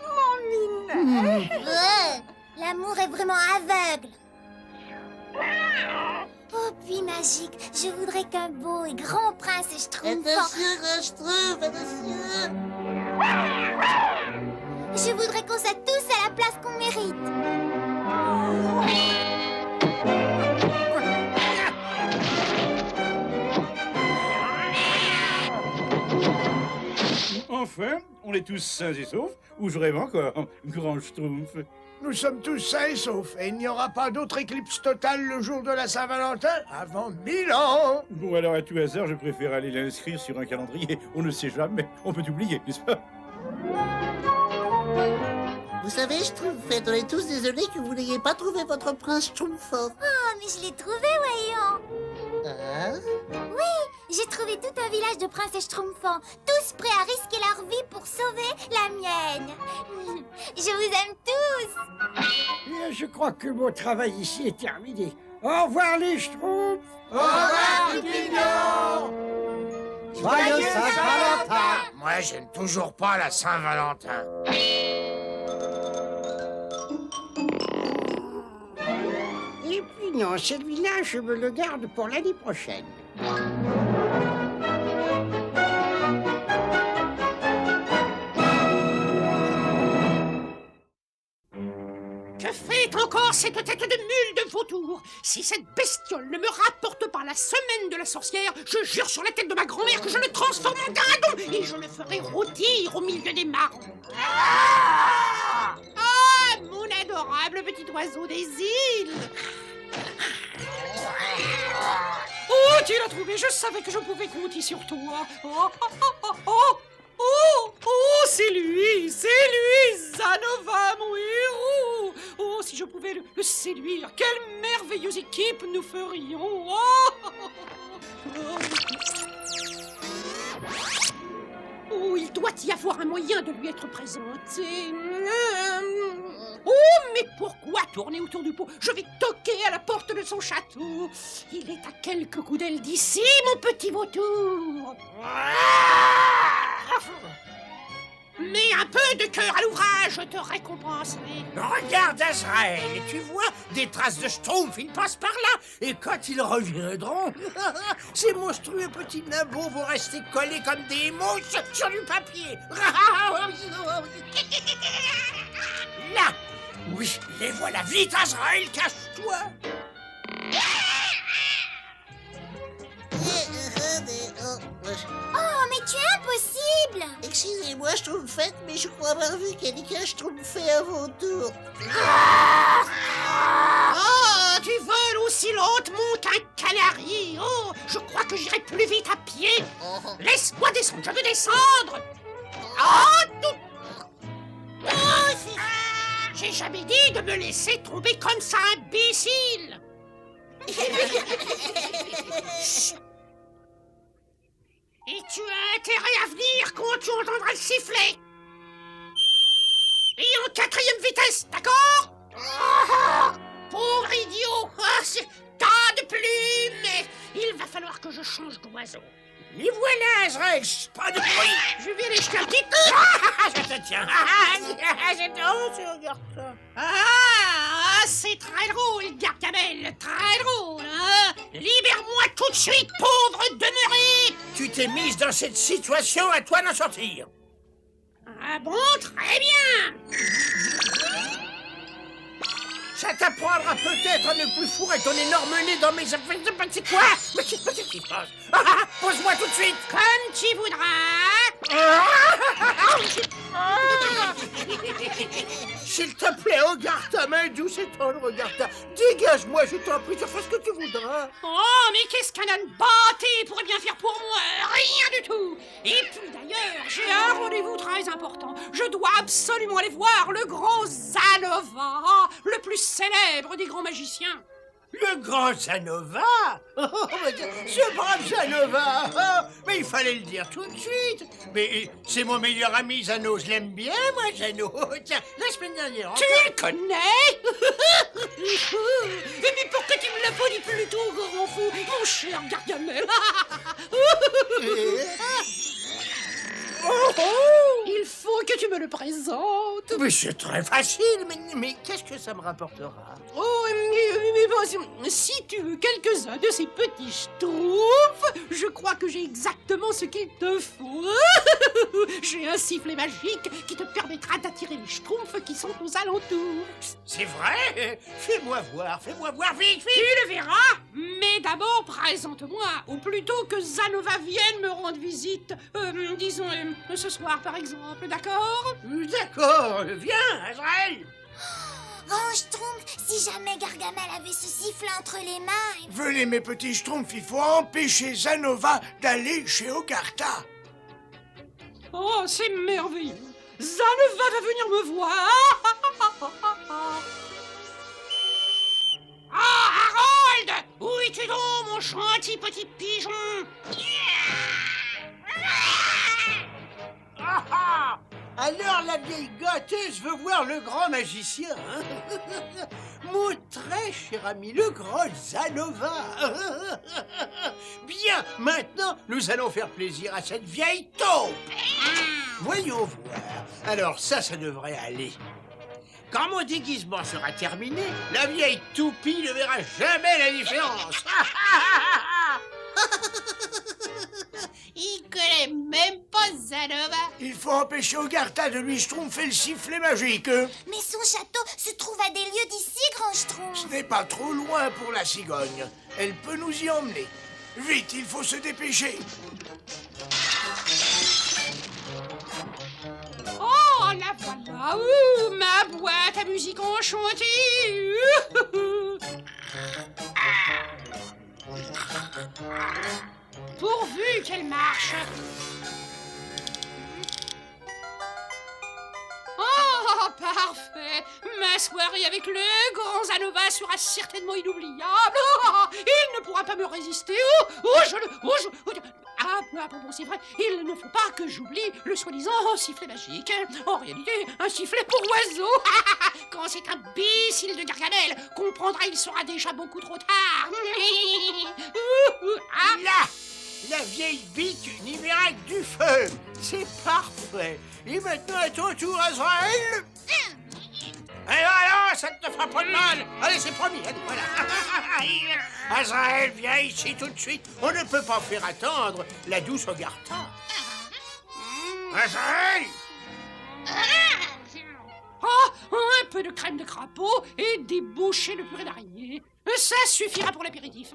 Mon minet. L'amour est vraiment aveugle. Oh, puits magique, je voudrais qu'un beau et grand prince Schtroumpf... Attention, Grand Schtroumpf, attention. Je voudrais qu'on soit tous à la place qu'on mérite. Enfin, on est tous sains et saufs, ou je rêve encore, Grand Schtroumpf. Nous sommes tous sains et saufs, et il n'y aura pas d'autre éclipse totale le jour de la Saint-Valentin avant 1000 ans. Bon, alors à tout hasard, je préfère aller l'inscrire sur un calendrier. On ne sait jamais, on peut oublier, n'est-ce pas? Vous savez, Schtroumpfette, on est tous désolés que vous n'ayez pas trouvé votre prince Schtroumpf. Oh, mais je l'ai trouvé, voyons. Hein? Oui, j'ai trouvé tout un village de princes Schtroumpfants, tous prêts à risquer leur vie pour sauver la mienne. Je vous aime tous. Et je crois que mon travail ici est terminé. Au revoir les Schtroumpfs. Au revoir, Cupidon! Joyeux Saint-Valentin! Moi, j'aime toujours pas la Saint-Valentin. Et puis non, celui-là, je me le garde pour l'année prochaine. Que fait encore cette tête de mule de vautour? Si cette bestiole ne me rapporte pas la semaine de la sorcière, je jure sur la tête de ma grand-mère que je le transforme en dindon et je le ferai rôtir au milieu des marrons. Ah, mon adorable petit oiseau des îles! Oh, tu l'as trouvé, je savais que je pouvais compter sur toi. Oh, c'est lui, Zanova, mon héros. Oh, si je pouvais le séduire, quelle merveilleuse équipe nous ferions. Oh, il doit y avoir un moyen de lui être présenté. Oh, mais pourquoi tourner autour du pot? Je vais toquer à la porte de son château. Il est à quelques coups d'aile d'ici, mon petit vautour. Mais un peu de cœur à l'ouvrage, je te récompenserai. Regarde Azrael, et tu vois des traces de Schtroumpf, ils passent par là. Et quand ils reviendront, ces monstrueux petits nabots vont rester collés comme des mouches sur du papier. Là, oui, Les voilà, vite, Azraël, cache-toi! Oh, mais tu es impossible! Excusez-moi, Schtroumpfette, mais je crois avoir vu qu'Annika Schtroumpfait à vos tours. Oh, tu voles aussi lentement qu'un canari. Oh, je crois que j'irai plus vite à pied. Laisse-moi descendre, je veux descendre. Oh, j'ai jamais dit de me laisser tomber comme ça, imbécile. Chut. Et tu as intérêt à venir quand tu entendras le sifflet. Et en 4e vitesse, d'accord? Pauvre idiot! C'est tas de plumes! Mais il va falloir que je change d'oiseau. Les voilà, Azraël, pas de bruit! Je vais aller jeter un petit... Je te tiens! C'est très drôle, Gargamel, très drôle, hein? Libère-moi tout de suite, pauvre demeuré! Tu t'es mise dans cette situation, à toi d'en sortir! Ah bon, très bien! Ça t'apprendra peut-être à ne plus fourrer ton énorme nez dans mes affaires. C'est quoi? Mais qu'est-ce qui se passe? Pose-moi tout de suite! Comme tu voudras! S'il te plaît, regarde ta main douce et tendre, regarde ta... Dégage-moi, je t'en prie, tu fais ce que tu voudras. Oh, mais qu'est-ce qu'un âne bâté pourrait bien faire pour moi? Rien du tout! Et puis d'ailleurs, j'ai un rendez-vous très important. Je dois absolument aller voir le grand Zanova, le plus célèbre des grands magiciens. Le grand Zanova? Ce brave Zanova! Mais il fallait le dire tout de suite! Mais c'est mon meilleur ami, Zano, je l'aime bien, moi, Zano! Tiens, la semaine dernière... Tu le connais? Mais pourquoi tu me l'as pas dit plus tôt, grand fou, mon cher Gargamel? Il faut que tu me le présentes. Mais c'est très facile, mais qu'est-ce que ça me rapportera? Oh, mais bon, si tu veux quelques-uns de ces petits schtroumpfs, je crois que j'ai exactement ce qu'il te faut. J'ai un sifflet magique qui te permettra d'attirer les schtroumpfs qui sont aux alentours. C'est vrai? Fais-moi voir, vite, vite! Tu le verras, mais d'abord présente-moi, ou plutôt que Zanova vienne me rendre visite, disons, ce soir par exemple, d'accord? D'accord, viens, Azraël! Oh, Schtroumpf, si jamais Gargamel avait ce sifflet entre les mains... Venez, mes petits Schtroumpfs, il faut empêcher Zanova d'aller chez Ogarta. Oh, c'est merveilleux! Zanova va venir me voir! Ah, Harold! Où es-tu donc, mon gentil petit pigeon? Alors la vieille gâteuse veut voir le grand magicien, hein? Mon très cher ami, le grand Zanova. Bien, maintenant, nous allons faire plaisir à cette vieille taupe. Voyons voir. Alors ça devrait aller. Quand mon déguisement sera terminé, la vieille toupie ne verra jamais la différence. Il connaît même pas Zanova. Il faut empêcher Ogarta de lui schtroumpfer le sifflet magique. Mais son château se trouve à des lieues d'ici, grand Schtroumpf. Ce n'est pas trop loin pour la cigogne. Elle peut nous y emmener. Vite, il faut se dépêcher. Oh, la voilà. Ma boîte à musique enchantée. Pourvu qu'elle marche. Oh, parfait. Ma soirée avec le grand Zanova sera certainement inoubliable. Oh, il ne pourra pas me résister. Ah, bon, c'est vrai, il ne faut pas que j'oublie le soi-disant sifflet magique. En réalité, un sifflet pour oiseau. Quand cet imbécile de Gargamel comprendra, il sera déjà beaucoup trop tard. Là, la vieille bite n'y verra que du feu. C'est parfait. Et maintenant, à ton tour, Azraël. Alors, ça ne te fera pas de mal. Allez, c'est promis. Allez, voilà. Azraël, viens ici tout de suite. On ne peut pas faire attendre la douce Ogarta. Azraël! Oh, un peu de crème de crapaud et des bouchées de purée d'araignée. Ça suffira pour l'apéritif.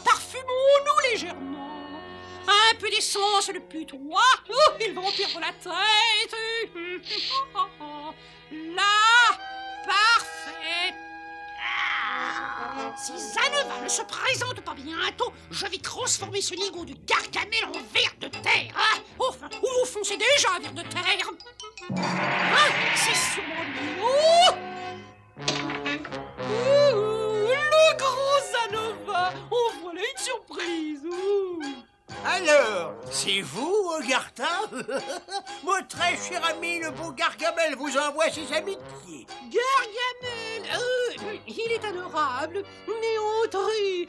Parfumons-nous légèrement. Un peu d'essence de putois. Oh, ils vont perdre la tête. Là, parfait. Si Zanova ne se présente pas bientôt, je vais transformer ce nigo de Gargamel en ver de terre. Ou au fond, c'est déjà un ver de terre. C'est sûrement lui. Le grand Zanova. Oh, voilà une surprise. Alors, c'est vous, Gartin? Mon très cher ami, le beau Gargamel, vous envoie ses amitiés. Gargamel, il est adorable. Mais entrez,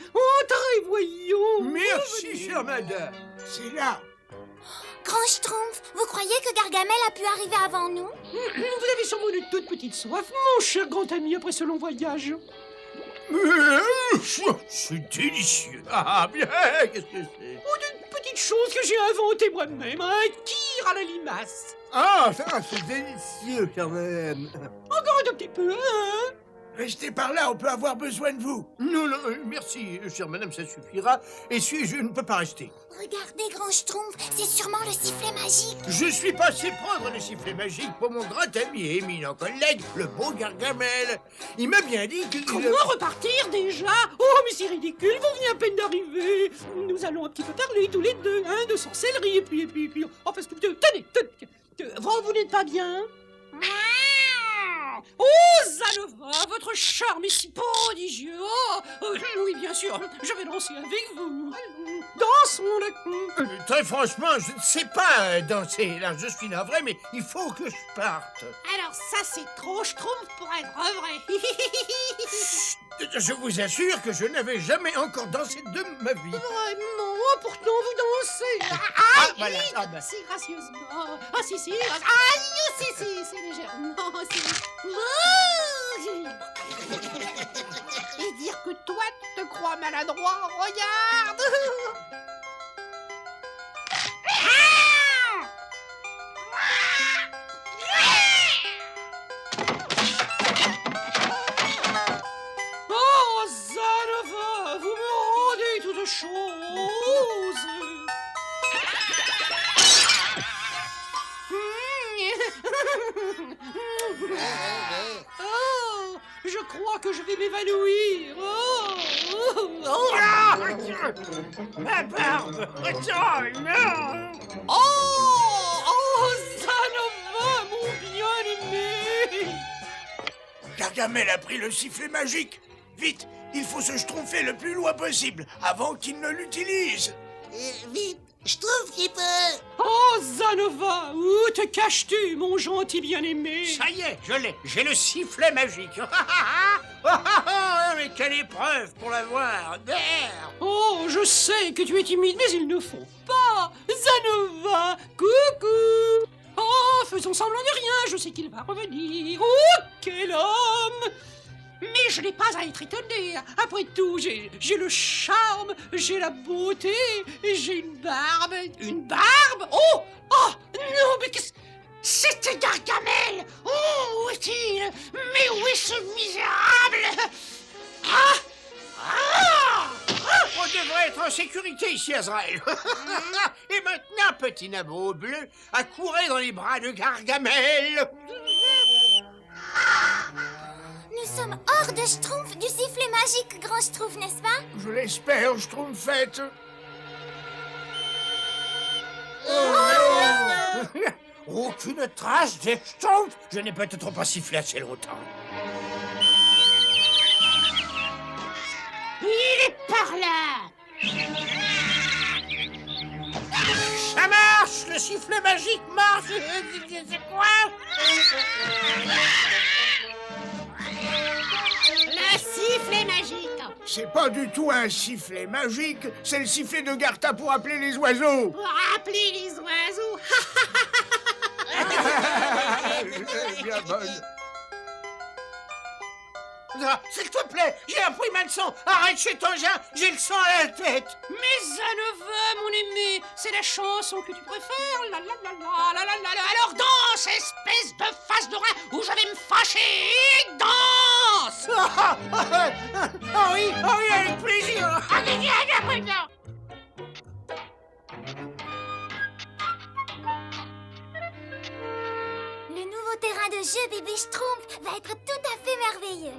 voyons. Merci, chère madame. C'est là. Grand Schtroumpf, vous croyez que Gargamel a pu arriver avant nous? Vous avez sûrement une toute petite soif, mon cher grand ami, après ce long voyage. C'est délicieux. Ah, bien, qu'est-ce que c'est? Ou d'une petite chose que j'ai inventée moi-même, un tir à la limace. Ah, ça, c'est délicieux, quand même. Encore un tout petit peu, hein? Restez par là, on peut avoir besoin de vous. Non, non, merci, chère madame, ça suffira. Et je ne peux pas rester. Regardez, Grand Schtroumpf, c'est sûrement le sifflet magique. Je suis passé prendre le sifflet magique pour mon grand ami et éminent collègue, le beau Gargamel. Il m'a bien dit que... Comment repartir déjà? Oh, mais c'est ridicule, vous venez à peine d'arriver. Nous allons un petit peu parler tous les deux, hein, de sorcellerie, et puis... Enfin, tenez, vous n'êtes pas bien? Oh, Zanova, votre charme est si prodigieux. Oui, bien sûr, je vais danser avec vous. Dansons le... Très franchement, je ne sais pas danser. Là, je suis navré, mais il faut que je parte. Alors ça, c'est trop Schtroumpf pour être vrai. Je vous assure que je n'avais jamais encore dansé de ma vie. Vraiment, pourtant vous dansez. Voilà. Si gracieusement. Si, si, légèrement. Et dire que toi, tu te crois maladroit, regarde. Oh, Zanova, vous me rendez toute chose. Oh, je crois que je vais m'évanouir. Ma barbe. Non. Oh, Zanova, mon bien-aimé. Gargamel a pris le sifflet magique. Vite, il faut se schtroumpfer le plus loin possible avant qu'il ne l'utilise. Vite, je trouve qu'il peut. Oh, Zanova, où te caches-tu, mon gentil bien-aimé? Ça y est, je l'ai. J'ai le sifflet magique. Mais quelle épreuve pour l'avoir. Oh, je sais que tu es timide, mais il ne faut pas. Zanova, coucou. Oh, faisons semblant de rien, je sais qu'il va revenir. Oh, quel homme! Mais je n'ai pas à être étonné. Après tout, j'ai le charme, j'ai la beauté, j'ai une barbe. Une barbe? Oh! Oh! Non, mais qu'est-ce... C'était Gargamel! Oh, où est-il? Mais où est ce misérable? On devrait être en sécurité ici, Azraël. Et maintenant, petit nabot bleu, accourez dans les bras de Gargamel. Nous sommes hors de Schtroumpf, du sifflet magique, Grand Schtroumpf, n'est-ce pas? Je l'espère, Schtroumpfette. Aucune trace des Schtroumpfs. Je n'ai peut-être pas sifflé assez longtemps. Il est par là! Ça marche! Le sifflet magique marche! C'est quoi? Le sifflet magique! C'est pas du tout un sifflet magique, c'est le sifflet de Garta pour appeler les oiseaux. Pour appeler les oiseaux! Bien bonne. s'il te plaît, j'ai appris ma leçon. Arrête chez Tangin, j'ai le sang à la tête. Mais ça ne va, mon aimé. C'est la chanson que tu préfères. La la la la la la la la. Alors danse, espèce de face de rat, ou je vais me fâcher. Danse. Ah oui, avec plaisir. Le nouveau terrain de jeu bébé Schtroumpf va être tout à fait merveilleux.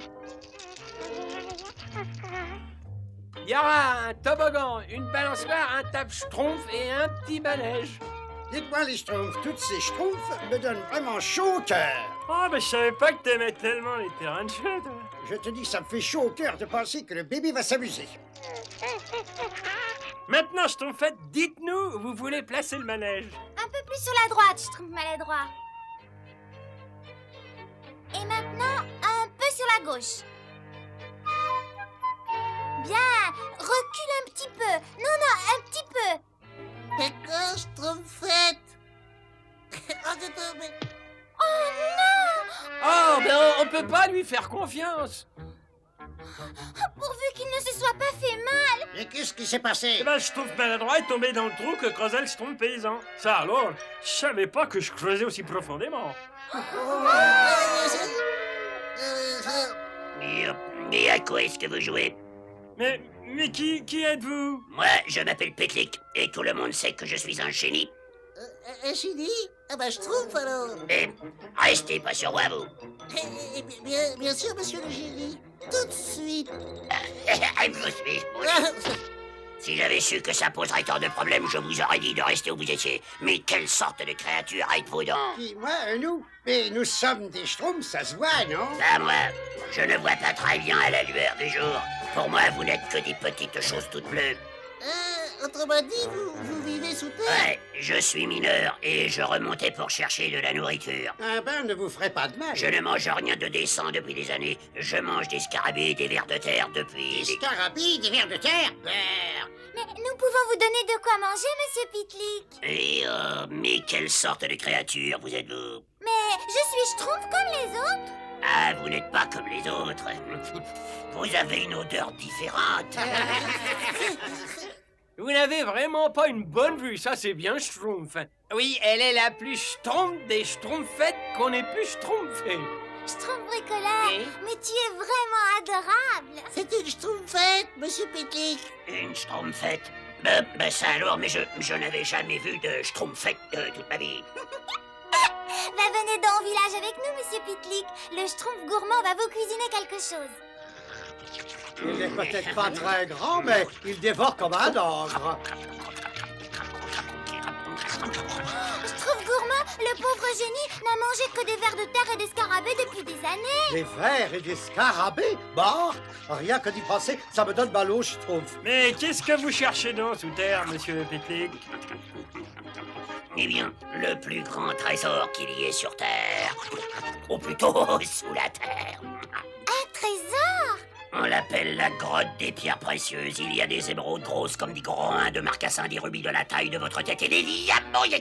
Il y aura un toboggan, une balançoire, un tape-schtroumpf et un petit manège. Dites-moi, les Schtroumpfs, toutes ces Schtroumpfs me donnent vraiment chaud au cœur. Oh, mais je savais pas que t'aimais tellement les terrains de jeu, toi. Je te dis, ça me fait chaud au cœur de penser que le bébé va s'amuser. Maintenant, Schtroumpfette, dites-nous où vous voulez placer le manège. Un peu plus sur la droite, Schtroumpf maladroit. Et maintenant, un peu sur la gauche. Bien, recule un petit peu. Non, un petit peu. D'accord, Schtroumpfette. Oh, mais... Oh non! Oh, ben on peut pas lui faire confiance. Pourvu qu'il ne se soit pas fait mal. Mais qu'est-ce qui s'est passé? Eh ben, Schtroumpf maladroit est tombé dans le trou que creusait le Schtroumpf paysan. Ça alors, je savais pas que je creusais aussi profondément. Mais à quoi est-ce que vous jouez? Mais qui êtes-vous? Moi, je m'appelle Pétlic, et tout le monde sait que je suis un génie. Un génie? Ah bah, Schtroumpf, alors. Mais restez pas sur moi, vous. Bien sûr, monsieur le génie. Tout de suite. Vous suis. Si j'avais su que ça poserait tant de problèmes, je vous aurais dit de rester où vous étiez. Mais quelle sorte de créature êtes-vous donc? Qui, moi, nous? Mais nous sommes des Schtroumpfs, ça se voit, non? Ah, moi, je ne vois pas très bien à la lueur du jour. Pour moi, vous n'êtes que des petites choses toutes bleues. Autrement dit, vous vivez sous terre? Ouais, je suis mineur et je remontais pour chercher de la nourriture. Un bain ne vous ferait pas de mal. Je ne mange rien de décent depuis des années. Je mange des scarabées et des vers de terre depuis... Des scarabées, des vers de terre? Mais nous pouvons vous donner de quoi manger, monsieur Pitlick. Et mais quelle sorte de créature vous êtes-vous? Mais je suis Schtroumpf comme les autres. Ah, vous n'êtes pas comme les autres. Vous avez une odeur différente. Vous n'avez vraiment pas une bonne vue, ça c'est bien Schtroumpf. Oui, elle est la plus Schtroumpf des Schtroumpfettes qu'on ait pu Schtroumpfer. Schtroumpf bricoleur, mais tu es vraiment adorable. C'est une Schtroumpfette, monsieur Pétlic. Une Schtroumpfette? Ben ça alors, mais je n'avais jamais vu de Schtroumpfette toute ma vie. Venez donc au village avec nous, monsieur Pitlick. Le Schtroumpf gourmand va vous cuisiner quelque chose. Il n'est peut-être pas très grand, mais il dévore comme un ogre. Schtroumpf gourmand, le pauvre génie n'a mangé que des vers de terre et des scarabées depuis des années. Des vers et des scarabées? Bah, rien que d'y penser, ça me donne mal au Schtroumpf. Mais qu'est-ce que vous cherchez donc sous terre, monsieur Pétlic? Eh bien, le plus grand trésor qu'il y ait sur Terre. Ou plutôt, sous la Terre. Un trésor? On l'appelle la grotte des pierres précieuses. Il y a des émeraudes grosses comme des groins de marcassins, des rubis de la taille de votre tête et des diamants. Il y a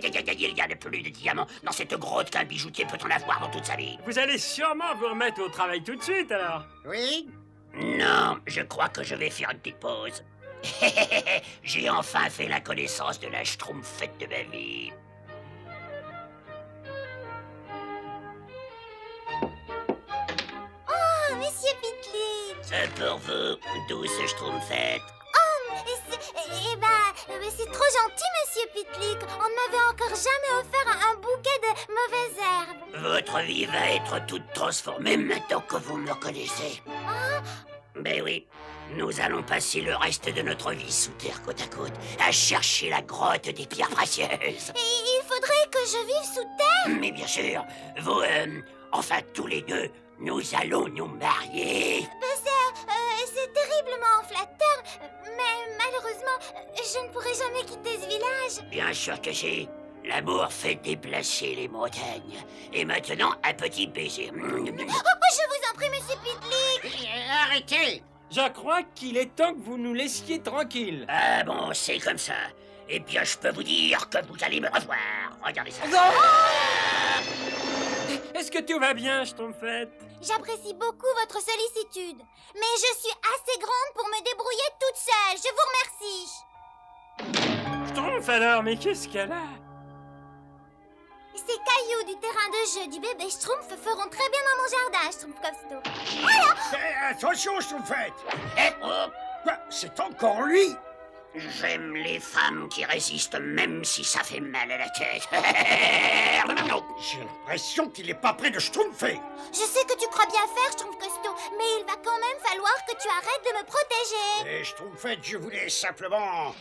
plus de diamants dans cette grotte qu'un bijoutier peut en avoir dans toute sa vie. Vous allez sûrement vous remettre au travail tout de suite, alors? Oui? Non, je crois que je vais faire une petite pause. J'ai enfin fait la connaissance de la Schtroumpfette de ma vie. Oh, monsieur Pitlick. Pour vous, douce Schtroumpfette. Oh, c'est trop gentil, monsieur Pitlick. On ne m'avait encore jamais offert un bouquet de mauvaises herbes. Votre vie va être toute transformée maintenant que vous me connaissez. Ben oui, nous allons passer le reste de notre vie sous terre côte à côte à chercher la grotte des pierres précieuses. Et il faudrait que je vive sous terre? Mais bien sûr, vous, enfin tous les deux, nous allons nous marier. C'est terriblement flatteur, mais malheureusement, je ne pourrai jamais quitter ce village. Bien sûr que si. L'amour fait déplacer les montagnes. Et maintenant, un petit baiser. Oh, je vous en prie, monsieur Pitlick. Arrêtez! Je crois qu'il est temps que vous nous laissiez tranquilles. Ah bon, c'est comme ça. Eh bien, je peux vous dire que vous allez me revoir. Regardez ça. Est-ce que tout va bien, Schtroumpfette? J'apprécie beaucoup votre sollicitude, mais je suis assez grande pour me débrouiller toute seule. Je vous remercie. Schtroumpf alors, mais qu'est-ce qu'elle a? Ces cailloux du terrain de jeu du bébé Schtroumpf feront très bien dans mon jardin, Schtroumpf Costaud. Voilà! Attention, Schtroumpfette. Quoi, c'est encore lui? J'aime les femmes qui résistent même si ça fait mal à la tête. J'ai l'impression qu'il est pas près de Schtroumpfer. Je sais que tu crois bien faire, Schtroumpf Costaud, mais il va quand même falloir que tu arrêtes de me protéger. Et Schtroumpfette, je voulais simplement...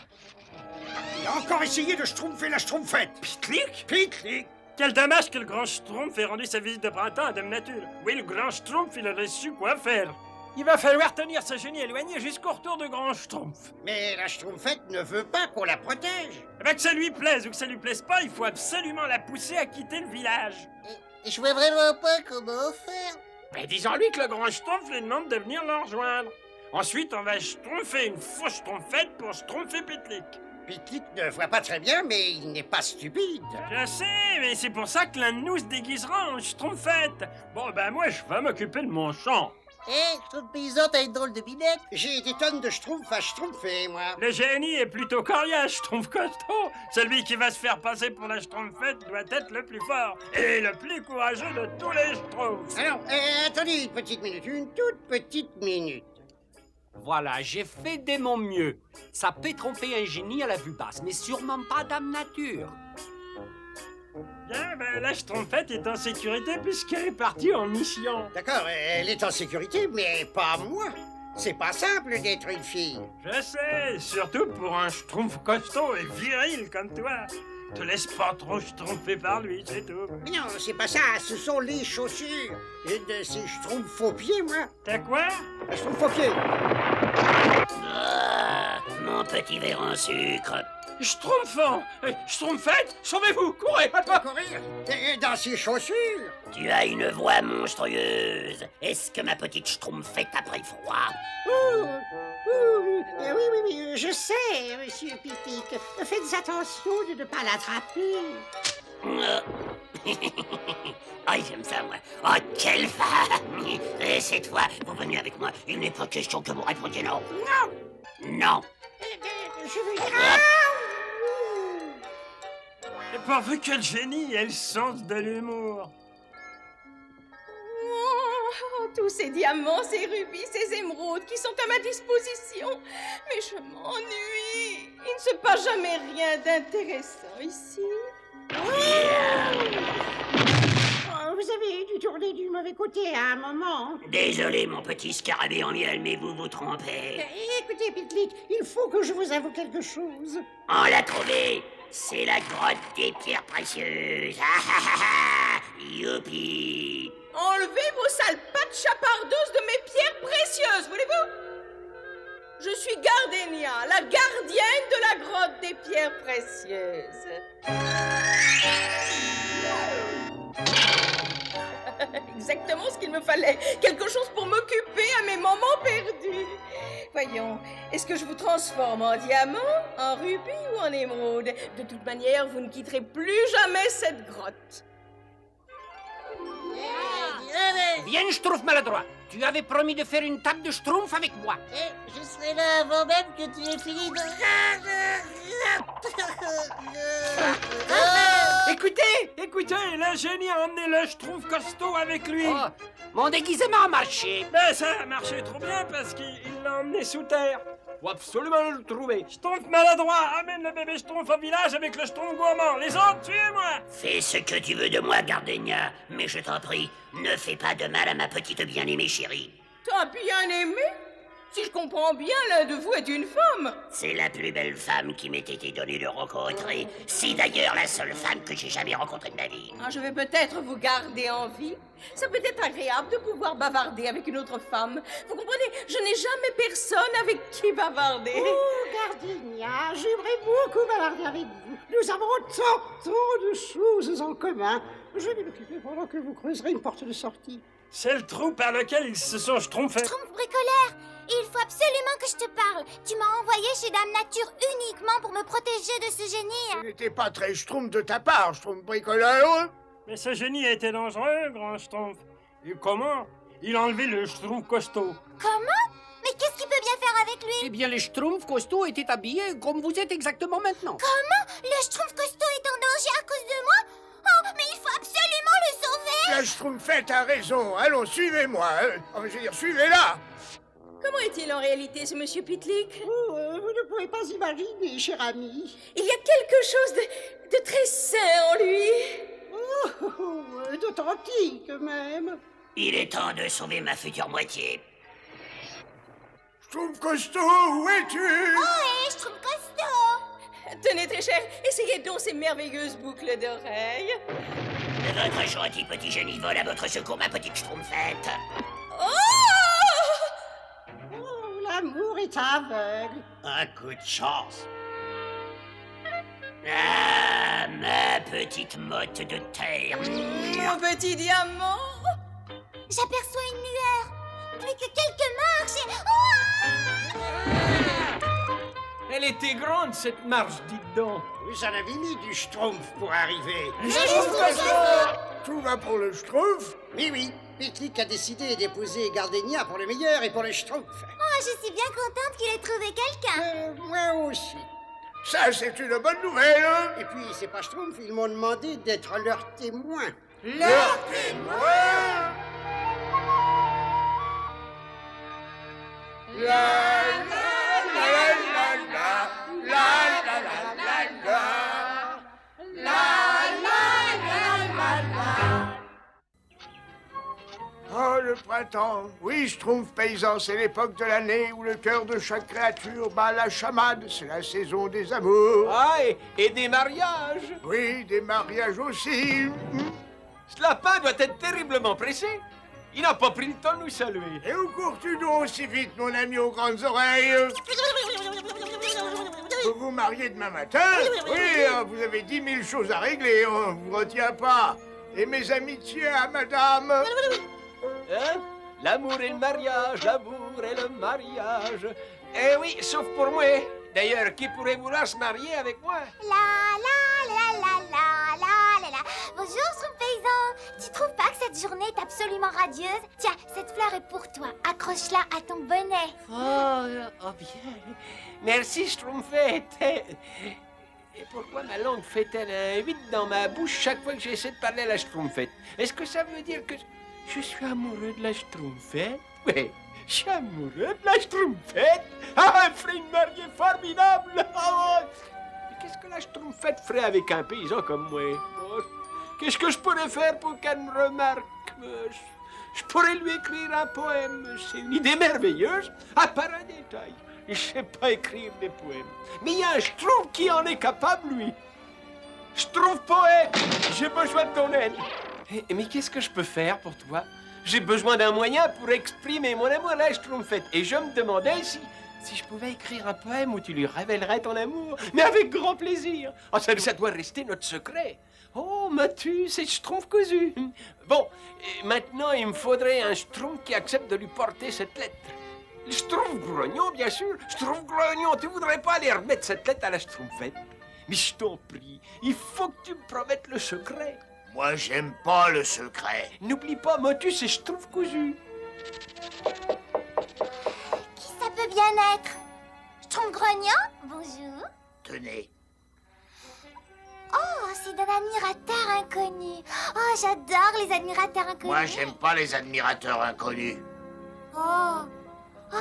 Il a encore essayé de Schtroumpfer la Schtroumpfette. Pitlick? Pitlick. Quel dommage que le grand Schtroumpf ait rendu sa visite de printemps à Dame Nature. Oui, le grand Schtroumpf, il aurait su quoi faire. Il va falloir tenir ce génie éloigné jusqu'au retour de grand Schtroumpf. Mais la Schtroumpfette ne veut pas qu'on la protège. Eh ben, que ça lui plaise ou que ça lui plaise pas, il faut absolument la pousser à quitter le village. Et je vois vraiment pas comment faire. Mais disons-lui que le grand Schtroumpf lui demande de venir le rejoindre. Ensuite, on va schtroumpfer une fausse Schtroumpfette pour schtroumpfer Pitlick. Pitlick ne voit pas très bien, mais il n'est pas stupide. Je sais, mais c'est pour ça que l'un de nous se déguisera en Schtroumpfette. Bon, ben moi, je vais m'occuper de mon champ. Hé, Schtroumpf paysan, t'as une drôle de binette. J'ai des tonnes de Schtroumpf à Schtroumpfer, moi. Le génie est plutôt coriace, Schtroumpf costaud. Celui qui va se faire passer pour la Schtroumpfette doit être le plus fort et le plus courageux de tous les Schtroumpfs. Alors, attendez une petite minute, une toute petite minute. Voilà, j'ai fait de mon mieux. Ça peut tromper un génie à la vue basse, mais sûrement pas Dame Nature. Bien, ben la Schtroumpfette est en sécurité puisqu'elle est partie en mission. D'accord, elle est en sécurité, mais pas moi. C'est pas simple d'être une fille. Je sais, surtout pour un Schtroumpf costaud et viril comme toi. Te laisse pas trop schtroumpfer par lui, c'est tout. Mais non, c'est pas ça, ce sont les chaussures. Une de ces Schtroumpf faux pieds, moi. T'as quoi? Un Schtroumpf faux pieds. Ah, mon petit verre en sucre. Schtroumpfant! Schtroumpfette, sauvez-vous! Courez! Courir dans ses chaussures. Tu as une voix monstrueuse. Est-ce que ma petite Schtroumpfette a pris froid? Oui, je sais, monsieur Pitlick. Faites attention de ne pas l'attraper. Ah, j'aime ça, moi. Oh, quelle femme! Et c'est toi, vous venez avec moi. Il n'est pas question que vous répondiez non. Non! Non. Je veux... Et pourvu que le génie ait le sens de l'humour. Oh, tous ces diamants, ces rubis, ces émeraudes qui sont à ma disposition. Mais je m'ennuie. Il ne se passe jamais rien d'intéressant ici. Vous avez dû tourner du mauvais côté à un moment. Désolé, mon petit scarabée en miel, mais vous vous trompez. Écoutez, Pitlick, il faut que je vous avoue quelque chose. On l'a trouvé. C'est la grotte des pierres précieuses. Ah ah ah ah. Youpi. Enlevez vos sales pattes chapardeuses de mes pierres précieuses, voulez-vous? Je suis Gardénia, la gardienne de la grotte des pierres précieuses. Exactement ce qu'il me fallait. Quelque chose pour m'occuper à mes moments perdus. Voyons, est-ce que je vous transforme en diamant, en rubis ou en émeraude? De toute manière, vous ne quitterez plus jamais cette grotte. Viens, Schtroumpf maladroit. Tu avais promis de faire une table de Schtroumpf avec moi. Je serai là avant même que tu aies fini de... Écoutez, le génie a emmené le Schtroumpf costaud avec lui. Oh, mon déguisement a marché. Mais ça a marché trop bien parce qu'il l'a emmené sous terre. Faut absolument le trouver. Schtroumpf maladroit, amène le bébé Schtroumpf au village avec le Schtroumpf gourmand. Les autres, suivez-moi. Fais ce que tu veux de moi, Gardénia, mais je t'en prie, ne fais pas de mal à ma petite bien-aimée chérie. T'as bien aimé? Si je comprends bien, l'un de vous est une femme. C'est la plus belle femme qui m'ait été donnée de rencontrer. C'est d'ailleurs la seule femme que j'ai jamais rencontrée de ma vie. Ah, je vais peut-être vous garder en vie. Ça peut être agréable de pouvoir bavarder avec une autre femme. Vous comprenez, je n'ai jamais personne avec qui bavarder. Oh, Gardénia, j'aimerais beaucoup bavarder avec vous. Nous avons tant de choses en commun. Je vais m'occuper pendant que vous creuserez une porte de sortie. C'est le trou par lequel ils se sont schtroumpfés. Schtroumpf bricoleur, il faut absolument que je te parle. Tu m'as envoyé chez Dame Nature uniquement pour me protéger de ce génie. Tu n'étais pas très Schtroumpf de ta part, Schtroumpf bricoleur. Mais ce génie a été dangereux, grand Schtroumpf. Et comment? Il a enlevé le Schtroumpf costaud. Comment? Mais qu'est-ce qu'il peut bien faire avec lui? Eh bien, les Schtroumpfs costauds étaient habillés comme vous êtes exactement maintenant. Comment? Le Schtroumpf costaud est en danger à cause de moi? Oh, mais il faut absolument le sauver! La Schtroumpfette a raison. Allons, suivez-moi. Enfin, je veux dire, suivez-la. Comment est-il en réalité, ce monsieur Pitlick? Oh, vous ne pouvez pas imaginer, cher ami. Il y a quelque chose de très sain en lui. D'authentique, même. Il est temps de sauver ma future moitié. Schtroumpf costaud, où es-tu? Oh, je trouve costaud! Tenez, très cher, essayez donc ces merveilleuses boucles d'oreilles. Votre gentil petit génie vole à votre secours, ma petite Schtroumpfette. Oh! Oh, l'amour est aveugle. Un coup de chance. Ah, ma petite motte de terre. Mon petit diamant. J'aperçois une lueur. Plus que quelques marches et... Oh! Elle était grande, cette marche, dites donc. Vous en avez mis du Schtroumpf pour arriver. Tout va pour le Schtroumpf? Oui, oui. Pitlick a décidé d'épouser Gardenia pour le meilleur et pour le Schtroumpf. Oh, je suis bien contente qu'il ait trouvé quelqu'un. Moi aussi. Ça, c'est une bonne nouvelle. Et puis, c'est pas Schtroumpf, ils m'ont demandé d'être leur témoin. Leur témoin? La la la la la la la la la la la la. Oh, le printemps. Oui, Schtroumpf paysan, c'est l'époque de l'année où le cœur de chaque créature bat la chamade. C'est la saison des amours. Ah, et des mariages. Oui, des mariages aussi. Ce lapin doit être terriblement pressé. Il n'a pas pris le temps de nous saluer. Et où cours-tu donc aussi vite, mon ami aux grandes oreilles? Vous vous mariez demain matin? Oui, vous avez 10 000 choses à régler, on ne vous retient pas. Et mes amitiés à madame. Hein? L'amour et le mariage, l'amour et le mariage. Eh oui, sauf pour moi. D'ailleurs, qui pourrait vouloir se marier avec moi? La la la la la la la la. Bonjour, Schtroumpf paysan. Tu trouves pas que cette journée est absolument radieuse? Tiens, cette fleur est pour toi. Accroche-la à ton bonnet. Oh bien. Merci, Schtroumpfette. Et pourquoi ma langue fait-elle un 8 dans ma bouche chaque fois que j'essaie de parler à la Schtroumpfette? Est-ce que ça veut dire que je suis amoureux de la Schtroumpfette? Oui, je suis amoureux de la Schtroumpfette. Ah, elle ferait une mariée formidable. Oh, mais qu'est-ce que la Schtroumpfette ferait avec un paysan comme moi? Oh, qu'est-ce que je pourrais faire pour qu'elle me remarque? Je pourrais lui écrire un poème. C'est une idée merveilleuse, à part un détail. Je sais pas écrire des poèmes. Mais il y a un Schtroumpf qui en est capable, lui. Schtroumpf poète, j'ai besoin de ton aide. Mais qu'est-ce que je peux faire pour toi? J'ai besoin d'un moyen pour exprimer mon amour à la Schtroumpfette. Et je me demandais si je pouvais écrire un poème où tu lui révélerais ton amour. Mais avec grand plaisir. Oh, ça doit rester notre secret. Oh, m'as-tu, c'est Schtroumpf cousu. Bon, maintenant, il me faudrait un Schtroumpf qui accepte de lui porter cette lettre. Schtroumpf grognon, bien sûr. Schtroumpf grognon, tu voudrais pas aller remettre cette lettre à la Schtroumpfette? Mais je t'en prie, il faut que tu me promettes le secret. Moi, j'aime pas le secret. N'oublie pas, Motus, c'est Schtroumpf cousu. Qui ça peut bien être? Schtroumpf grognon? Bonjour. Tenez. Oh, c'est d'un admirateur inconnu. Oh, j'adore les admirateurs inconnus. Moi, j'aime pas les admirateurs inconnus. Oh,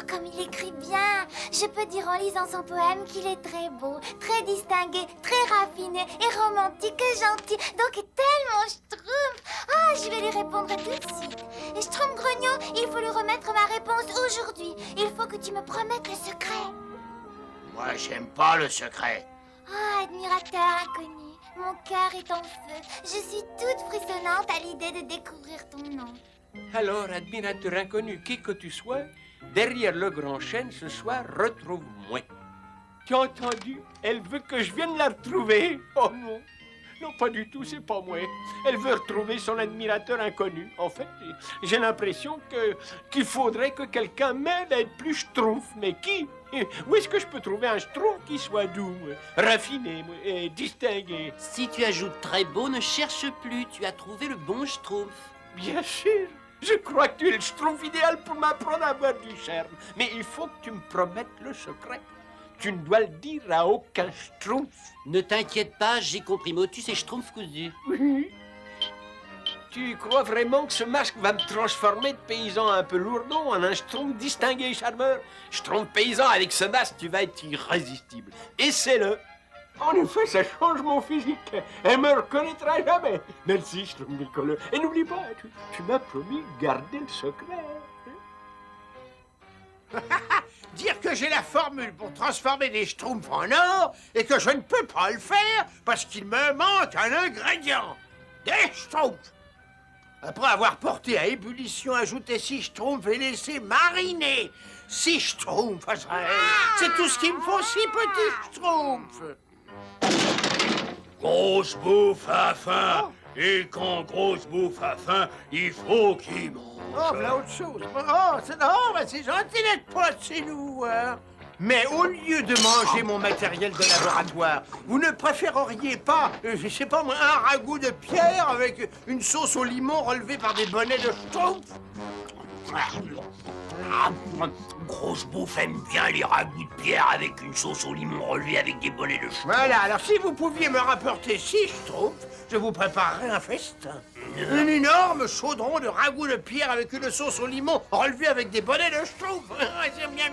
comme il écrit bien. Je peux dire en lisant son poème qu'il est très beau, très distingué, très raffiné et romantique et gentil. Donc tellement Schtroumpf. Ah, je vais lui répondre tout de suite. Et Schtroumpf grognon, il faut lui remettre ma réponse aujourd'hui. Il faut que tu me promettes le secret. Moi, j'aime pas le secret. Ah, admirateur inconnu, mon cœur est en feu. Je suis toute frissonnante à l'idée de découvrir ton nom. Alors, admirateur inconnu, qui que tu sois, derrière le grand chêne ce soir, retrouve-moi. Tu as entendu? Elle veut que je vienne la retrouver. Oh non, Non, pas du tout, c'est pas moi. Elle veut retrouver son admirateur inconnu. En fait, j'ai l'impression qu'il faudrait que quelqu'un m'aide à être plus schtroumpf. Mais qui? Où est-ce que je peux trouver un schtroumpf qui soit doux, raffiné et distingué? Si tu ajoutes très beau, ne cherche plus. Tu as trouvé le bon schtroumpf. Bien sûr. Je crois que tu es le schtroumpf idéal pour m'apprendre à avoir du charme. Mais il faut que tu me promettes le secret. Tu ne dois le dire à aucun schtroumpf. Ne t'inquiète pas, j'ai compris. Motus et schtroumpf cousu. Oui. Tu crois vraiment que ce masque va me transformer de paysan un peu lourdon en un schtroumpf distingué et charmeur? Schtroumpf paysan, avec ce masque, tu vas être irrésistible. Essaie-le. En effet, ça change mon physique. Elle me reconnaîtra jamais. Merci, Schtroumpf Nicolas. Et n'oublie pas, tu m'as promis de garder le secret. Dire que j'ai la formule pour transformer des schtroumpfs en or et que je ne peux pas le faire parce qu'il me manque un ingrédient. Des schtroumpfs. Après avoir porté à ébullition, ajouté 6 schtroumpfs et laissé mariner 6 schtroumpfs. C'est tout ce qu'il me faut, 6 petits schtroumpfs. Grosse bouffe a faim. Et quand Grosse bouffe a faim, il faut qu'il mange. Oh, voilà autre chose. Oh, c'est gentil d'être pas de chez nous, hein. Mais au lieu de manger mon matériel de laboratoire, vous ne préféreriez pas, je sais pas moi, un ragoût de pierre avec une sauce au limon relevée par des bonnets de schtroumpf? Grosse bouffe aime bien les ragoûts de pierre avec une sauce au limon relevée avec des bonnets de schtroumpf. Voilà, alors si vous pouviez me rapporter 6 schtroumpfs, je vous préparerais un festin. Un énorme chaudron de ragoût de pierre avec une sauce au limon relevée avec des bonnets de schtroumpf. C'est bien.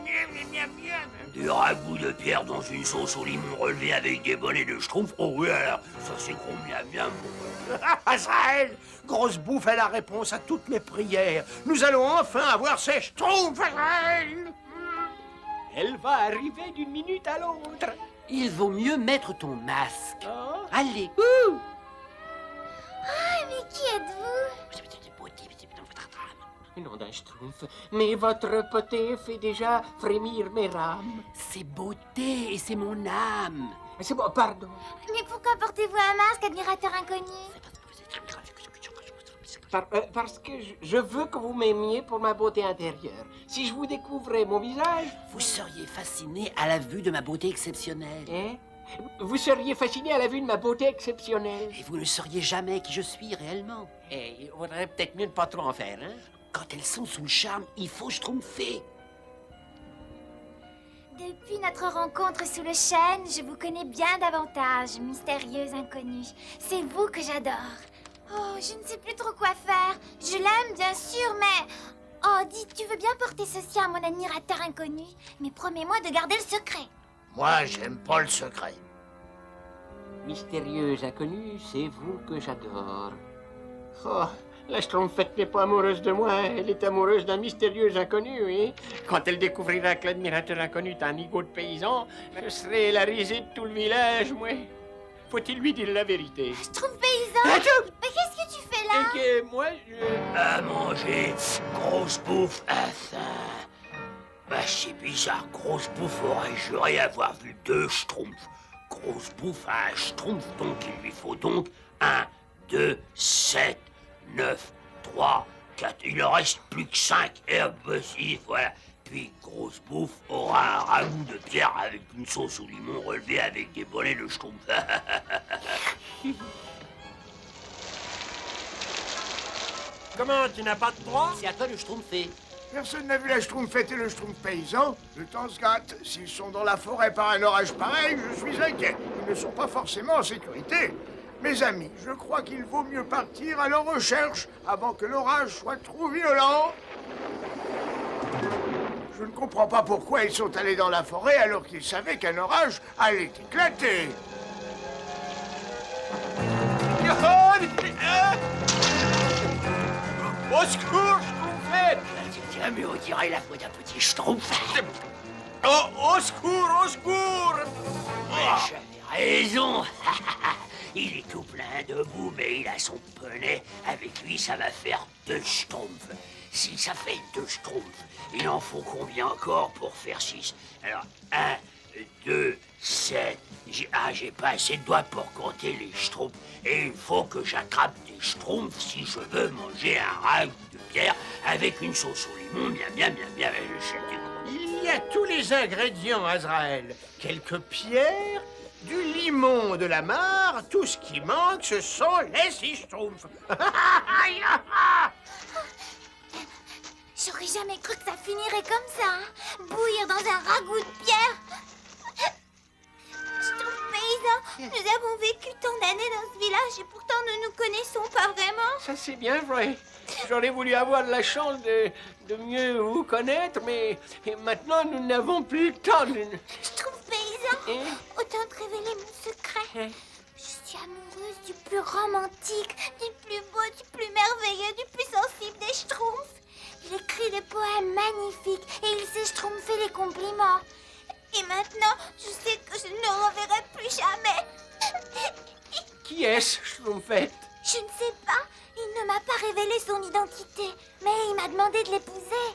Du ragoût de pierre dans une sauce au limon relevée avec des bonnets de schtroumpf. Oh oui, alors, ça c'est combien bien bon. Azraël, Grosse bouffe est la réponse à toutes mes prières. Nous allons enfin avoir ces schtroumpfs, Azraël. Elle va arriver d'une minute à l'autre. Il vaut mieux mettre ton masque. Oh. Allez. Ah, mais qui êtes-vous? Nom d'un schtroumpf, mais votre beauté fait déjà frémir mes rames. C'est beauté et c'est mon âme. C'est bon, pardon. Mais pourquoi portez-vous un masque, admirateur inconnu? Parce que je veux que vous m'aimiez pour ma beauté intérieure. Si je vous découvrais mon visage... Vous seriez fasciné à la vue de ma beauté exceptionnelle. Hein? Vous seriez fasciné à la vue de ma beauté exceptionnelle. Et vous ne sauriez jamais qui je suis réellement. Et il vaudrait peut-être mieux ne pas trop en faire, hein? Quand elles sont sous le charme, il faut schtroumpfer. Depuis notre rencontre sous le chêne, je vous connais bien davantage, mystérieuse inconnue. C'est vous que j'adore. Oh, je ne sais plus trop quoi faire. Je l'aime, bien sûr, mais... Oh, dis, tu veux bien porter ceci à mon admirateur inconnu? Mais promets-moi de garder le secret. Moi, j'aime pas le secret. Mystérieuse inconnue, c'est vous que j'adore. Oh, la Schtroumpfette n'est pas amoureuse de moi, elle est amoureuse d'un mystérieux inconnu, oui. Quand elle découvrira que l'admirateur inconnu est un nigaud de paysan, je serai la risée de tout le village, moi. Faut-il lui dire la vérité? Schtroumpf paysan? Mais qu'est-ce que tu fais là? Et que moi, je... À manger, Grosse bouffe a faim. Bah, c'est bizarre, Grosse bouffe aurait juré avoir vu 2 schtroumpfs. Grosse bouffe a un schtroumpf, donc il lui faut donc 1, 2, 7, 9, 3, 4. Il en reste plus que 5. Et impossible, voilà. Puis Grosse bouffe aura un ragoût de pierre avec une sauce au limon relevée avec des bonnets de schtroumpf. Comment, tu n'as pas de droit? C'est à toi de schtroumpfer. Personne n'a vu la schtroumpfette et le schtroumpf paysan. Le temps se gâte. S'ils sont dans la forêt par un orage pareil, je suis inquiet. Ils ne sont pas forcément en sécurité. Mes amis, je crois qu'il vaut mieux partir à leur recherche avant que l'orage soit trop violent. Je ne comprends pas pourquoi ils sont allés dans la forêt alors qu'ils savaient qu'un orage allait éclater. Au secours, Schtroumpfette! Tiens, mais on dirait la voix d'un petit schtroumpf. Oh, au secours, au secours! J'avais raison. Il est tout plein de boue, mais il a son poney. Avec lui, ça va faire 2 schtroumpfs. Si ça fait 2 schtroumpfs, il en faut combien encore pour faire 6? Alors, 1, 2, 7. J'ai pas assez de doigts pour compter les schtroumpfs. Et il faut que j'attrape des schtroumpfs si je veux manger un ragoût de pierre avec une sauce au limon, bien, le chef du gros. Il y a tous les ingrédients, Azraël. Quelques pierres, du limon, de la mare. Tout ce qui manque, ce sont les 6 schtroumpfs. J'aurais jamais cru que ça finirait comme ça, hein. Bouillir dans un ragoût de pierre. Schtroumpf paysan, nous avons vécu tant d'années dans ce village et pourtant nous nous connaissons pas vraiment. Ça c'est bien vrai. J'aurais voulu avoir la chance de mieux vous connaître, mais maintenant nous n'avons plus le temps de... Schtroumpf paysan, autant te révéler mon secret. Je suis amoureuse du plus romantique, du plus beau, du plus merveilleux, du plus sensible des schtroumpfs. Il écrit des poèmes magnifiques et il sait schtroumpfer les compliments. Et maintenant, je sais que je ne le reverrai plus jamais. Qui est-ce, Schtroumpfette? Je ne sais pas. Il ne m'a pas révélé son identité, mais il m'a demandé de l'épouser.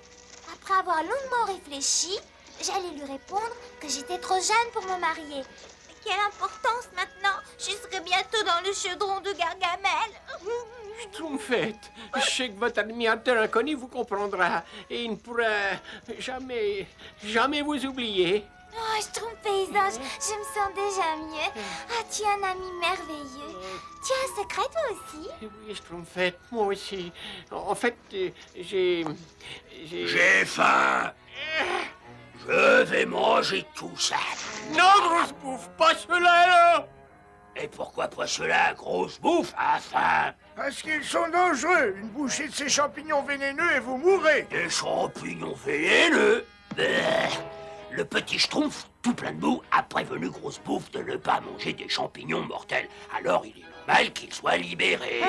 Après avoir longuement réfléchi, j'allais lui répondre que j'étais trop jeune pour me marier. Mais quelle importance maintenant? Je serai bientôt dans le chaudron de Gargamel. Schtroumpfette, je sais que votre admirateur inconnu vous comprendra et il ne pourra jamais vous oublier. Oh, Schtroumpf paysan, je me sens déjà mieux. Ah, tu es un ami merveilleux. Tu as un secret, toi aussi? Oui, Schtroumpfette, moi aussi. En fait, j'ai faim. Je vais manger tout ça. Non, grosse bouffe, pas cela, là. Et pourquoi pas cela, grosse bouffe, à faim? Parce qu'ils sont dangereux. Une bouchée de ces champignons vénéneux et vous mourrez. Des champignons vénéneux? Le petit schtroumpf, tout plein de boue, a prévenu Grosse Bouffe de ne pas manger des champignons mortels. Alors il est normal qu'il soit libéré.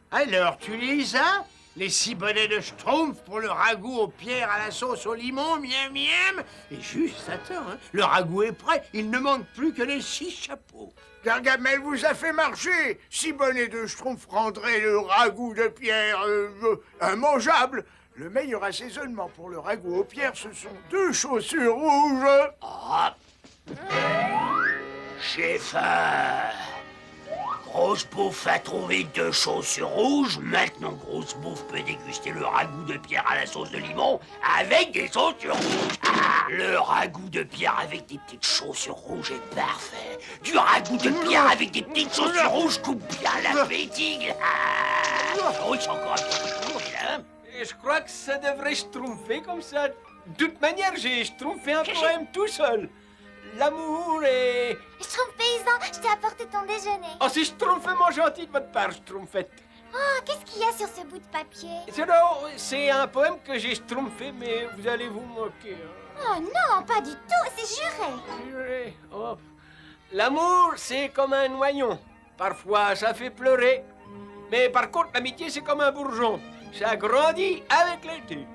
Alors, tu les as? Les 6 bonnets de schtroumpf pour le ragoût aux pierres à la sauce au limon, miam. Et juste attends, hein, le ragoût est prêt. Il ne manque plus que les 6 chapeaux. Gargamel vous a fait marcher. 6 bonnets de schtroumpf rendraient le ragoût de pierre immangeable. Le meilleur assaisonnement pour le ragoût aux pierres, ce sont 2 chaussures rouges. Ah, j'ai faim. Grosse Bouffe a trouvé 2 chaussures rouges. Maintenant, Grosse Bouffe peut déguster le ragoût de pierre à la sauce de limon avec des chaussures rouges. Ah, le ragoût de pierre avec des petites chaussures rouges est parfait. Du ragoût de pierre avec des petites chaussures rouges coupe bien l'appétit. Oui, c'est encore un petit peu là. Je crois que ça devrait schtroumpfer comme ça. De toute manière, j'ai schtroumpfé un poème tout seul. L'amour est... Schtroumpf paysan, je t'ai apporté ton déjeuner. Oh, c'est schtroumpfement gentil de votre part, Schtroumpfette. Oh, qu'est-ce qu'il y a sur ce bout de papier? C'est un poème que j'ai schtroumpfé, mais vous allez vous moquer. Hein. Oh non, pas du tout, c'est juré. Juré? Oh. L'amour, c'est comme un noyon. Parfois, ça fait pleurer. Mais par contre, l'amitié, c'est comme un bourgeon. Ça grandit avec l'été.